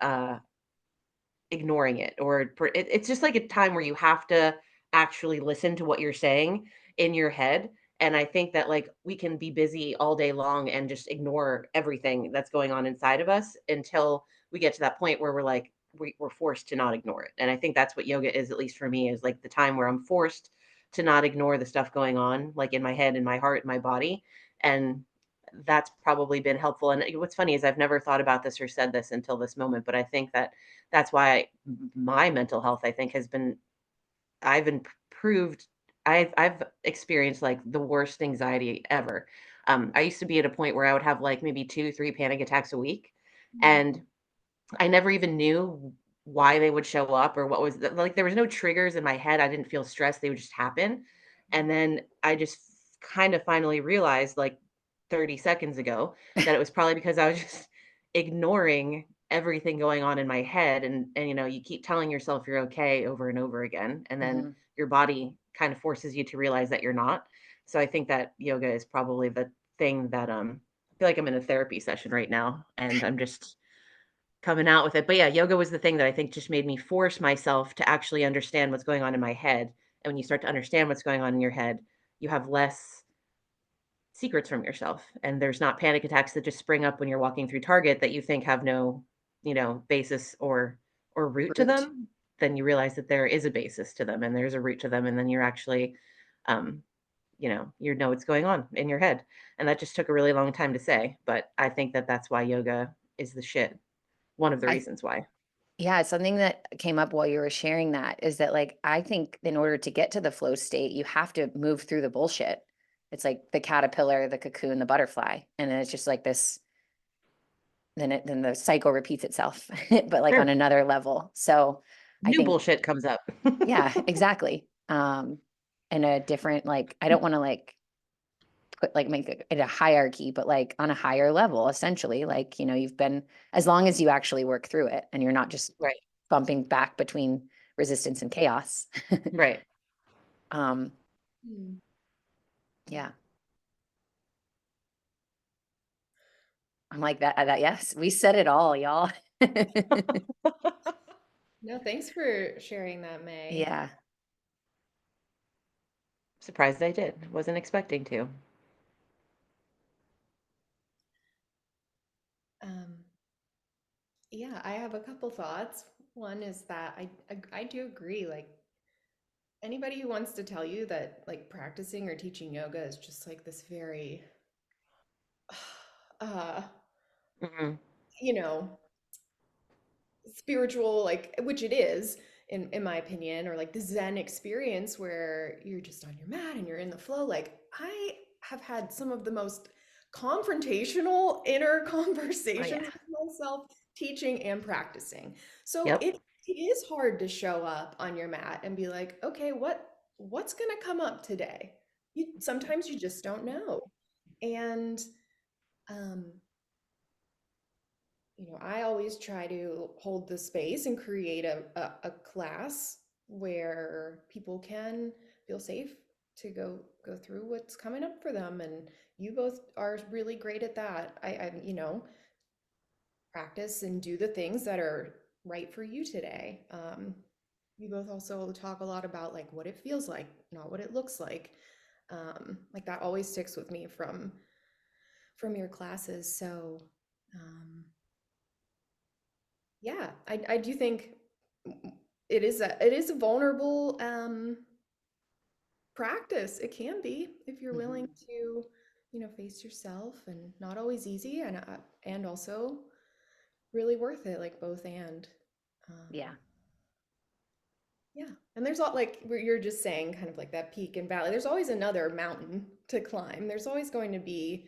Speaker 2: ignoring it it's just like a time where you have to actually listen to what you're saying in your head. And I think that like we can be busy all day long and just ignore everything that's going on inside of us until we get to that point where we're like we're forced to not ignore it. And I think that's what yoga is, at least for me, is like the time where I'm forced to not ignore the stuff going on like in my head, in my heart, in my body. And that's probably been helpful. And what's funny is I've never thought about this or said this until this moment, but I think that that's why my mental health, I think, has been I've improved. I've experienced like the worst anxiety ever. I used to be at a point where I would have like maybe 2, 3 panic attacks a week, and I never even knew why they would show up or what was like there was no triggers in my head. I didn't feel stressed. They would just happen. And then I just kind of finally realized like 30 seconds ago that it was probably because I was just ignoring everything going on in my head. And you keep telling yourself you're okay over and over again, and then
Speaker 1: Mhm.
Speaker 2: your body kind of forces you to realize that you're not. So I think that yoga is probably the thing that I feel like I'm in a therapy session right now and I'm just coming out with it. But yeah, yoga was the thing that I think just made me force myself to actually understand what's going on in my head. And when you start to understand what's going on in your head, you have less secrets from yourself. And there's not panic attacks that just spring up when you're walking through Target that you think have no, basis or root to
Speaker 1: Root.
Speaker 2: them. Then you realize that there is a basis to them and there's a root to them. And then you're actually um, you know what's going on in your head. And that just took a really long time to say, but I think that that's why yoga is the shit. One of the
Speaker 1: I
Speaker 2: reasons why.
Speaker 1: Yeah, something that came up while you were sharing that is that like I think in order to get to the flow state, you have to move through the bullshit. It's like the caterpillar, the cocoon, the butterfly. And then it's just like this, then the cycle repeats itself, but like on
Speaker 2: Sure.
Speaker 1: another level. So I
Speaker 2: New
Speaker 1: think,
Speaker 2: bullshit comes up.
Speaker 1: yeah, exactly. In a different, like, I don't want to like put like make it a hierarchy, but like on a higher level, essentially, like, you know, you've been, as long as you actually work through it and you're not just
Speaker 2: Right.
Speaker 1: bumping back between resistance and chaos.
Speaker 2: Right.
Speaker 1: um,
Speaker 3: Hmm.
Speaker 1: yeah, I'm like that. Yes, we said it all, y'all.
Speaker 3: No, thanks for sharing that, May.
Speaker 1: Yeah,
Speaker 2: Surprised I did. Wasn't expecting to.
Speaker 3: Um, yeah, I have a couple thoughts. One is that I do agree. Like anybody who wants to tell you that like practicing or teaching yoga is just like this very, uh,
Speaker 2: Mhm.
Speaker 3: you know, spiritual, like which it is in my opinion, or like the Zen experience where you're just on your mat and you're in the flow. Like I have had some of the most confrontational inner
Speaker 1: oh yeah,
Speaker 3: conversations with myself teaching and practicing. So
Speaker 2: Yep.
Speaker 3: it is hard to show up on your mat and be like, okay, what's gonna come up today? Sometimes you just don't know. And um I always try to hold the space and create a class where people can feel safe to go through what's coming up for them. And you both are really great at that. Practice and do the things that are right for you today. You both also talk a lot about like what it feels like, not what it looks like. Like that always sticks with me from your classes. So yeah, I do think it is a vulnerable practice. It can be if you're willing
Speaker 1: hmm
Speaker 3: to, face yourself, and not always easy, and also really worth it, like both and. Um,
Speaker 1: yeah,
Speaker 3: yeah, and there's all like where you're just saying, kind of like that peak and valley. There's always another mountain to climb. There's always going to be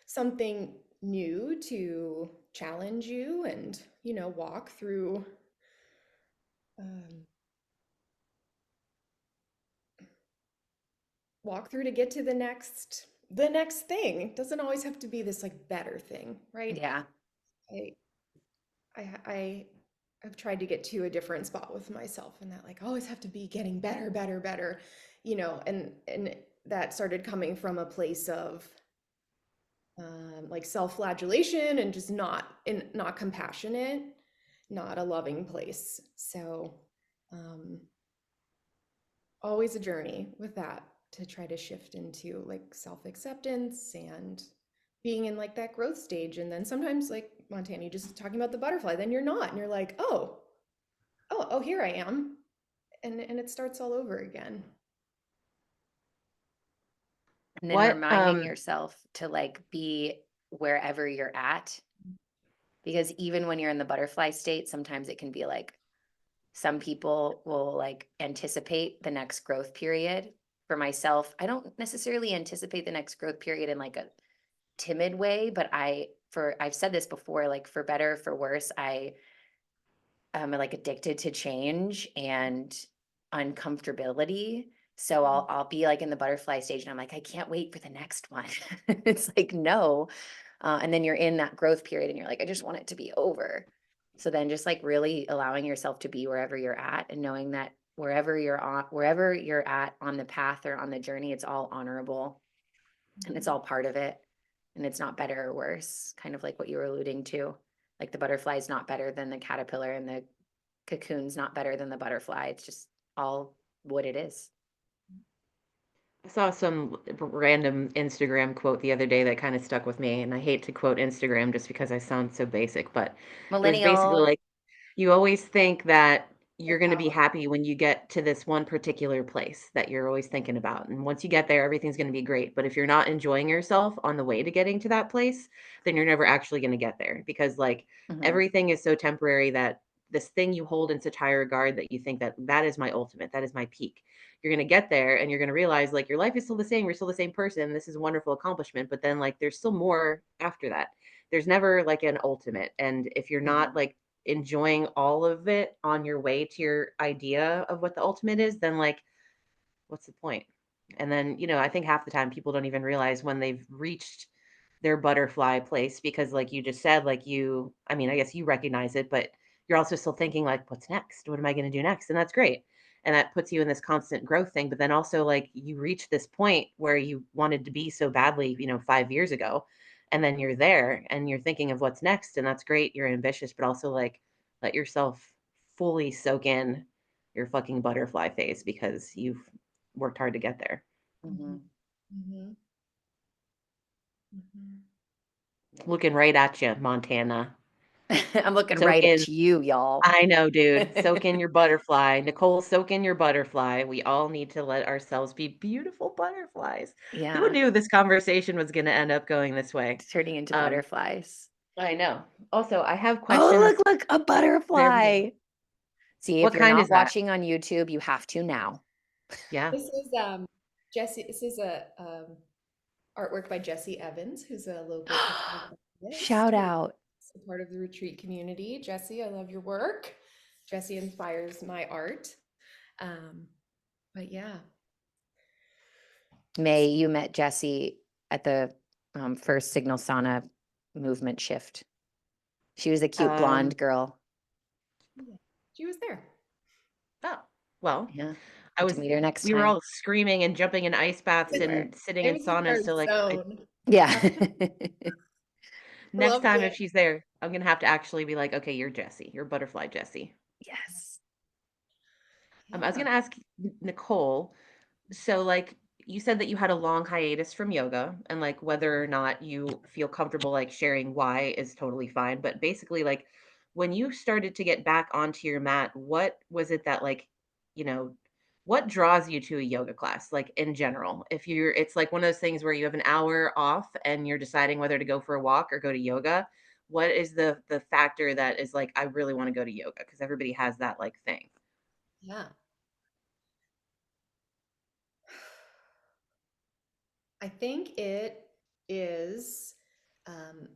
Speaker 3: something new to challenge you, and walk through. Um, walk through to get to the next thing. It doesn't always have to be this like better thing, right?
Speaker 1: yeah,
Speaker 3: I I have tried to get to a different spot with myself, and that like always have to be getting better, better, better, and that started coming from a place of like self-flagellation and just not compassionate, not a loving place. So um always a journey with that, to try to shift into like self-acceptance and being in like that growth stage. And then sometimes, like Montana, you just talking about the butterfly, then you're not, and you're like, oh, here I am, and it starts all over again.
Speaker 1: and then
Speaker 2: What
Speaker 1: reminding yourself to like be wherever you're at, because even when you're in the butterfly state, sometimes it can be like some people will like anticipate the next growth period. For myself, I don't necessarily anticipate the next growth period in like a timid way, but I've said this before, like for better, for worse, I am like addicted to change and uncomfortability. So
Speaker 3: Mhm.
Speaker 1: I'll be like in the butterfly stage and I'm like, I can't wait for the next one. It's like, no. And then you're in that growth period and you're like, I just want it to be over. So then just like really allowing yourself to be wherever you're at and knowing that wherever you're at on the path or on the journey, it's all honorable and it's all part of it. And it's not better or worse, kind of like what you were alluding to. Like the butterfly is not better than the caterpillar and the cocoon's not better than the butterfly. It's just all what it is.
Speaker 2: I saw some random Instagram quote the other day that kind of stuck with me, and I hate to quote Instagram just because I sound so basic, but it was basically
Speaker 1: Millennial.
Speaker 2: like, you always think that you're
Speaker 3: Like
Speaker 2: going to
Speaker 3: that
Speaker 2: be
Speaker 3: one.
Speaker 2: happy when you get to this one particular place that you're always thinking about. And once you get there, everything's going to be great. But if you're not enjoying yourself on the way to getting to that place, then you're never actually going to get there, because like
Speaker 1: Mhm.
Speaker 2: everything is so temporary that this thing you hold in such high regard that you think that that is my ultimate, that is my peak. you're going to get there and you're going to realize like your life is still the same. You're still the same person. This is a wonderful accomplishment. But then like there's still more after that. There's never like an ultimate. And if you're not like enjoying all of it on your way to your idea of what the ultimate is, then like, what's the point? And then, I think half the time people don't even realize when they've reached their butterfly place because like you just said, like I mean, I guess you recognize it, but you're also still thinking like, what's next? What am I going to do next? And that's great. And that puts you in this constant growth thing. But then also like you reach this point where you wanted to be so badly, 5 years ago. And then you're there and you're thinking of what's next. And that's great. You're ambitious, but also like let yourself fully soak in your fucking butterfly phase because you've worked hard to get there.
Speaker 3: Mhm.
Speaker 1: Mhm.
Speaker 3: Mhm. Mhm.
Speaker 2: Looking right at you, Montana.
Speaker 1: I'm looking
Speaker 2: Soak
Speaker 1: right
Speaker 2: in
Speaker 1: at you, y'all.
Speaker 2: I know, dude. Soak in your butterfly. Nicole, soak in your butterfly. We all need to let ourselves be beautiful butterflies. Who
Speaker 1: Yeah,
Speaker 2: knew this conversation was going to end up going this way?
Speaker 1: turning into
Speaker 2: Um,
Speaker 1: butterflies.
Speaker 2: I know. Also, I have
Speaker 1: Oh,
Speaker 2: questions.
Speaker 1: look, a
Speaker 2: There we go.
Speaker 1: butterfly. See, if
Speaker 2: What
Speaker 1: you're
Speaker 2: kind
Speaker 1: not
Speaker 2: is that?
Speaker 1: watching on YouTube, you have to now.
Speaker 2: Yeah.
Speaker 3: This is Jesse. This is a artwork by Jesse Evans, who's a local performing artist
Speaker 1: Shout
Speaker 3: who's
Speaker 1: out.
Speaker 3: a part of the retreat community. Jesse, I love your work. Jesse inspires my art. Um, but yeah,
Speaker 1: May, you met Jessie at the first Signal Sauna movement shift. She was a cute blonde
Speaker 2: Um,
Speaker 1: girl.
Speaker 3: yeah, she was there.
Speaker 2: oh, well,
Speaker 1: Yeah,
Speaker 2: I
Speaker 1: need to
Speaker 2: was,
Speaker 1: meet her next
Speaker 2: we were
Speaker 1: time.
Speaker 2: all screaming and jumping in ice baths
Speaker 1: We were.
Speaker 2: and sitting
Speaker 3: It
Speaker 2: in
Speaker 3: was just
Speaker 2: saunas.
Speaker 3: our
Speaker 2: So, like,
Speaker 3: zone.
Speaker 1: Yeah.
Speaker 3: I
Speaker 2: next
Speaker 3: loved
Speaker 2: time if
Speaker 3: it.
Speaker 2: she's there, I'm going to have to actually be like, okay, you're Jessie. You're butterfly Jessie.
Speaker 1: Yes.
Speaker 2: I was
Speaker 3: Yeah.
Speaker 2: going to ask Nicole. So, like, you said that you had a long hiatus from yoga, and like whether or not you feel comfortable like sharing why is totally fine. But basically, like, when you started to get back onto your mat, what was it that like, you know, what draws you to a yoga class, like in general? If you're, it's like one of those things where you have an hour off and you're deciding whether to go for a walk or go to yoga. What is the factor that is like, I really want to go to yoga? Because everybody has that like thing.
Speaker 3: Yeah. I think it is um,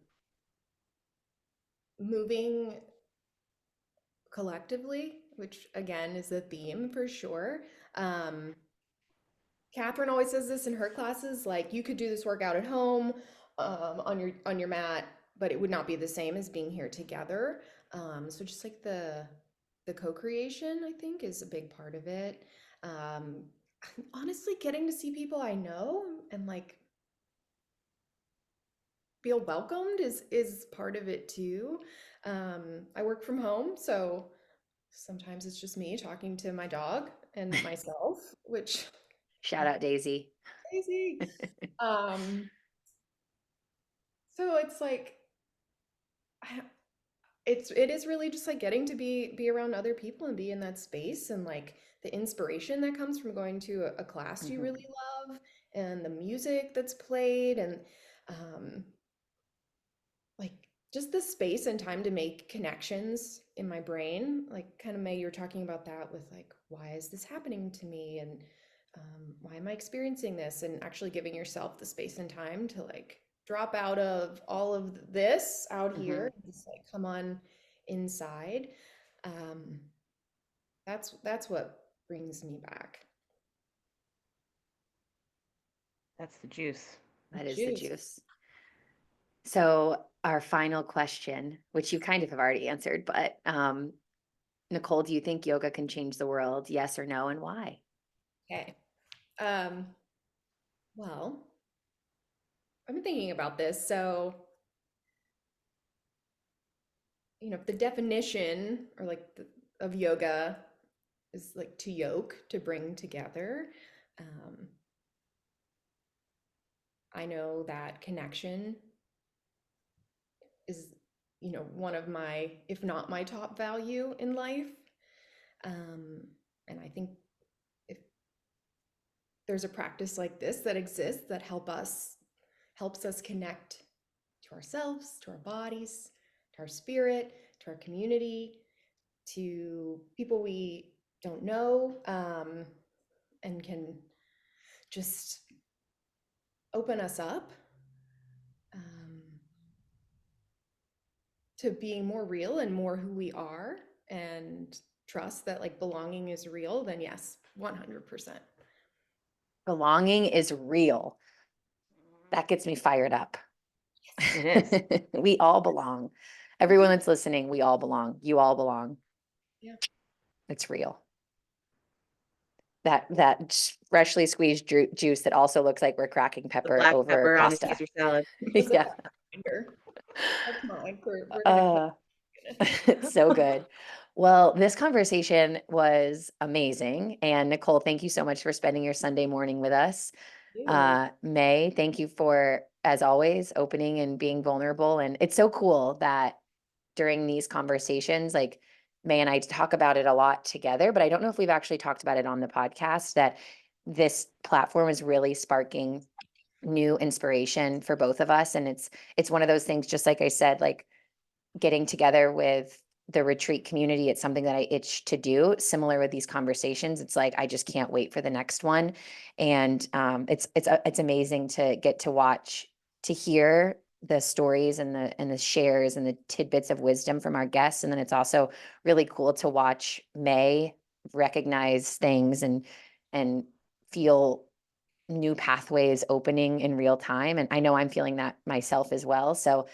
Speaker 3: moving collectively, which again is a theme for sure. Um, Catherine always says this in her classes, like you could do this workout at home on your mat, but it would not be the same as being here together. So just like the co-creation, I think, is a big part of it. Um, honestly, getting to see people I know and like feel welcomed is part of it too. I work from home, so sometimes it's just me talking to my dog and myself, which
Speaker 1: Shout out Daisy.
Speaker 3: crazy. Um, so it's like I- it is really just like getting to be around other people and be in that space and like the inspiration that comes from going to a class you
Speaker 1: Mhm.
Speaker 3: really love and the music that's played and um like just the space and time to make connections in my brain. Like kind of May, you were talking about that with like, why is this happening to me? And why am I experiencing this? And actually giving yourself the space and time to like drop out of all of this out here
Speaker 1: Mhm.
Speaker 3: and just like come on inside. Um, that's what brings me back.
Speaker 2: That's the juice.
Speaker 1: That is the
Speaker 3: Juice.
Speaker 1: juice. So our final question, which you kind of have already answered, but Nicole, do you think yoga can change the world? Yes or no, and why?
Speaker 3: Okay. Um, well, I've been thinking about this. So the definition or like of yoga is like to yoke, to bring together. Um, I know that connection is, one of my, if not my top value in life. Um, and I think if there's a practice like this that exists that helps us connect to ourselves, to our bodies, to our spirit, to our community, to people we don't know, and can just open us up um, to being more real and more who we are, and trust that like belonging is real, then yes, 100%.
Speaker 1: Belonging is real. That gets me fired up.
Speaker 2: It is.
Speaker 1: We all belong. Everyone that's listening, we all belong. You all belong.
Speaker 3: Yeah.
Speaker 1: It's real. That freshly squeezed juice that also looks like we're cracking
Speaker 2: The
Speaker 1: pepper
Speaker 2: black
Speaker 1: over
Speaker 2: pepper on the
Speaker 1: pasta.
Speaker 2: Caesar salad.
Speaker 3: Was a
Speaker 1: Yeah.
Speaker 3: reminder. That's mine. We're gonna cook.
Speaker 1: It's so good. Well, this conversation was amazing. And Nicole, thank you so much for spending your Sunday morning with us.
Speaker 3: You.
Speaker 1: May, thank you for, as always, opening and being vulnerable. And it's so cool that during these conversations, like May and I talk about it a lot together, but I don't know if we've actually talked about it on the podcast, that this platform is really sparking new inspiration for both of us. And it's one of those things, just like I said, like getting together with the retreat community, it's something that I itch to do. Similar with these conversations, it's like I just can't wait for the next one. And it's amazing to get to watch, to hear the stories and the shares and the tidbits of wisdom from our guests. And then it's also really cool to watch May recognize things and feel new pathways opening in real time. And I know I'm feeling that myself as well. So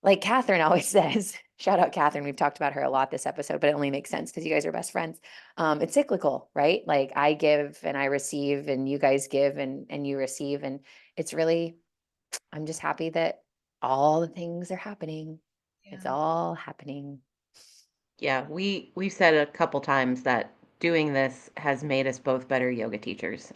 Speaker 1: like Catherine always says, shout out Catherine. We've talked about her a lot this episode, but it only makes sense because you guys are best friends. It's cyclical, right? Like I give and I receive, and you guys give and you receive. And it's really, I'm just happy that all the things are happening. It's
Speaker 3: Yeah.
Speaker 1: all happening.
Speaker 2: Yeah, we've said a couple times that doing this has made us both better yoga teachers.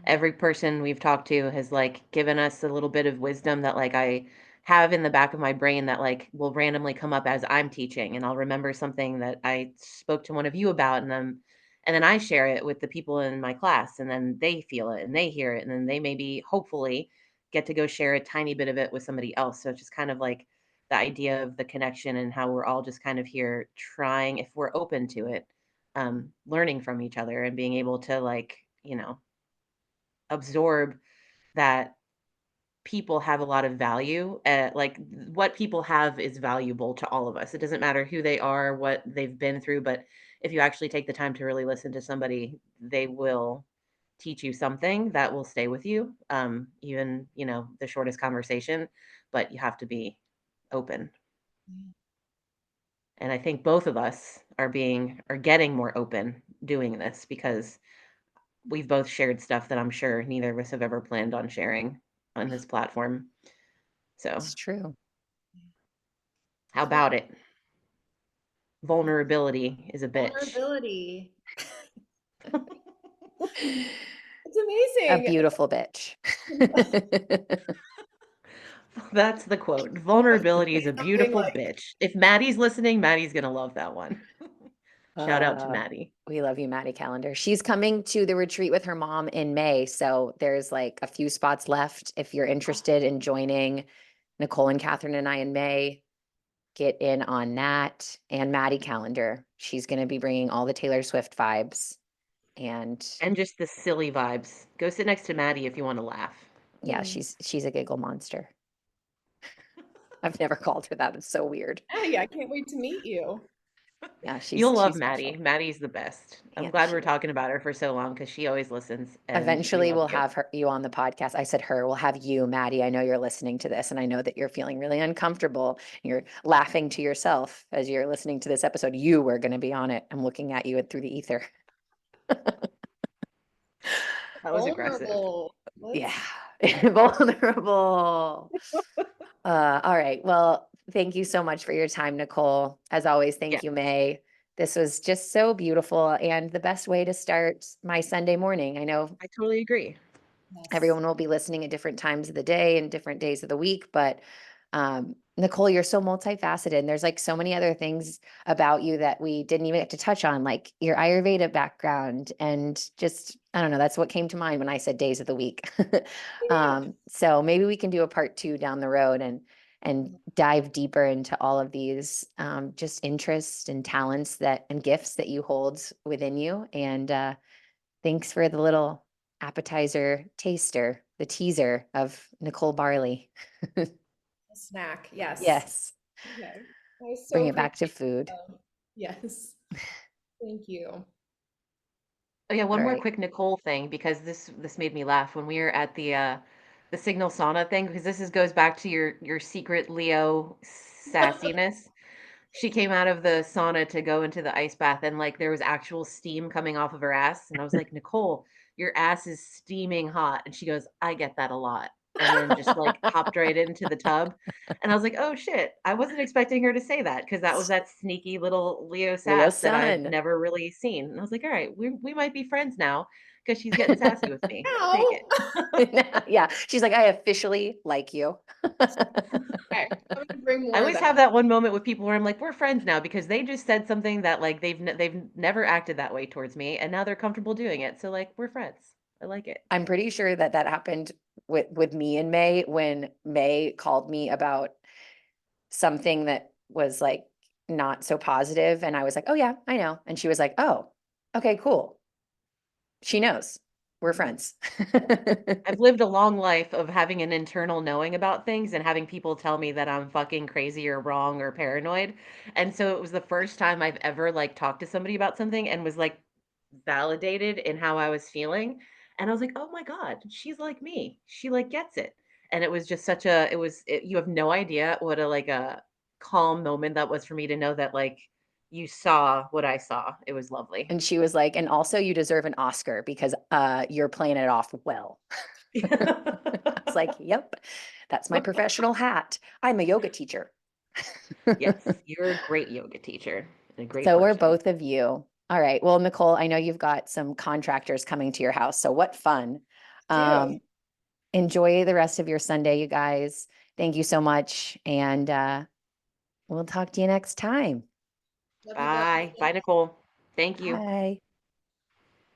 Speaker 2: Every person we've talked to has like given us a little bit of wisdom that like I have in the back of my brain that like will randomly come up as I'm teaching, and I'll remember something that I spoke to one of you about, and then I share it with the people in my class, and then they feel it and they hear it, and then they maybe hopefully get to go share a tiny bit of it with somebody else. So it's just kind of like the idea of the connection and how we're all just kind of here trying, if we're open to it, learning from each other and being able to like, absorb that people have a lot of value. Like what people have is valuable to all of us. It doesn't matter who they are, what they've been through, but if you actually take the time to really listen to somebody, they will teach you something that will stay with you. Even, the shortest conversation, but you have to be open. And I think both of us are getting more open doing this because we've both shared stuff that I'm sure neither of us have ever planned on sharing on this platform. So,
Speaker 1: It's true.
Speaker 2: how about it? Vulnerability is a bitch.
Speaker 3: Vulnerability. It's
Speaker 1: A
Speaker 3: amazing.
Speaker 1: beautiful bitch.
Speaker 2: That's the quote. Vulnerability is a
Speaker 3: Something
Speaker 2: beautiful
Speaker 3: like,
Speaker 2: bitch. If Maddie's listening, Maddie's going to love that one. Shout out to
Speaker 1: Uh,
Speaker 2: Maddie.
Speaker 1: we love you, Maddie Calendar. She's coming to the retreat with her mom in May. So there's like a few spots left. If you're interested in joining Nicole and Catherine and I in May, get in on that. And Maddie Calendar. She's going to be bringing all the Taylor Swift vibes. And
Speaker 2: And just the silly vibes. Go sit next to Maddie if you want to laugh.
Speaker 1: yeah,
Speaker 3: mm,
Speaker 1: she's a giggle monster. I've never called her that. It's so weird.
Speaker 3: Maddie, I can't wait to meet you.
Speaker 1: Yeah,
Speaker 2: You'll love
Speaker 1: she's
Speaker 2: Maddie.
Speaker 1: special.
Speaker 2: Maddie's the best. I'm
Speaker 1: Yeah,
Speaker 2: glad
Speaker 1: she
Speaker 2: we're
Speaker 1: is.
Speaker 2: talking about her for so long because she always listens and we
Speaker 1: Eventually,
Speaker 2: love
Speaker 1: we'll
Speaker 2: you.
Speaker 1: have you on the podcast. I said her, we'll have you, Maddie. I know you're listening to this, and I know that you're feeling really uncomfortable. You're laughing to yourself as you're listening to this episode. You were going to be on it. I'm looking at you through the ether.
Speaker 2: That was aggressive.
Speaker 3: Vulnerable.
Speaker 1: Yeah,
Speaker 3: Let's.
Speaker 1: vulnerable. All right. Well, thank you so much for your time, Nicole. As always,
Speaker 2: Yeah,
Speaker 1: thank you, May. This was just so beautiful and the best way to start my Sunday morning. I know
Speaker 2: I totally agree.
Speaker 3: Yes.
Speaker 1: everyone will be listening at different times of the day and different days of the week, but Nicole, you're so multifaceted, and there's like so many other things about you that we didn't even get to touch on, like your Ayurveda background, and just I don't know, that's what came to mind when I said days of the week.
Speaker 3: Yeah.
Speaker 1: So maybe we can do a part two down the road and dive deeper into all of these just interests and talents that and gifts that you hold within you, and Thanks for the little appetizer taster, the teaser of Nicole Barley.
Speaker 3: A snack, yes.
Speaker 1: Yes,
Speaker 3: Okay. I so
Speaker 1: bring it back to
Speaker 3: appreciate
Speaker 1: food.
Speaker 3: yes. Thank you.
Speaker 2: Oh yeah,
Speaker 1: All
Speaker 2: one more
Speaker 1: right.
Speaker 2: quick Nicole thing because this made me laugh when we were at the Signal sauna thing because this goes back to your secret Leo sassiness. She came out of the sauna to go into the ice bath and like there was actual steam coming off of her ass and I was like, "Nicole, your ass is steaming hot." And she goes, "I get that a lot." And then just like hopped right into the tub. And I was like, "Oh shit. I wasn't expecting her to say that because that was that sneaky little Leo
Speaker 1: Leo
Speaker 2: sass that I've
Speaker 1: sun.
Speaker 2: never really seen." And I was like, "All right, we might be friends now because she's getting sassy with me. I'll take
Speaker 3: Ow!
Speaker 2: it."
Speaker 1: Yeah, she's like, I officially like you.
Speaker 3: Okay, I'm gonna bring
Speaker 2: I
Speaker 3: more of
Speaker 2: always
Speaker 3: that.
Speaker 2: have that one moment with people where I'm like, "We're friends now," because they just said something that, like, they've never acted that way towards me, and now they're comfortable doing it, so, like, we're friends. I like it.
Speaker 1: I'm pretty sure that that happened with me and May when May called me about something that was like not so positive, and I was like, "Oh yeah, I know." And she was like, "Oh, okay, cool. She knows. We're friends."
Speaker 2: I've lived a long life of having an internal knowing about things and having people tell me that I'm fucking crazy or wrong or paranoid, and so it was the first time I've ever, like, talked to somebody about something and was, like, validated in how I was feeling, and I was like, "Oh my god, she's like me. She, like, gets it." And it was just such a you have no idea what a calm moment that was for me to know that, like, you saw what I saw. It was lovely.
Speaker 1: And she was like, "And also you deserve an Oscar because you're playing it off well." I was like, "Yep, that's my professional hat. I'm a yoga teacher."
Speaker 2: Yes, you're a great yoga teacher and a great
Speaker 1: So we're
Speaker 2: person.
Speaker 1: both of you. All right. Well, Nicole, I know you've got some contractors coming to your house. So what fun.
Speaker 3: Do.
Speaker 1: Um, enjoy the rest of your Sunday, you guys. Thank you so much. And we'll talk to you next time.
Speaker 3: Love you both.
Speaker 2: Bye. Bye, Nicole. Thank you.
Speaker 1: Bye.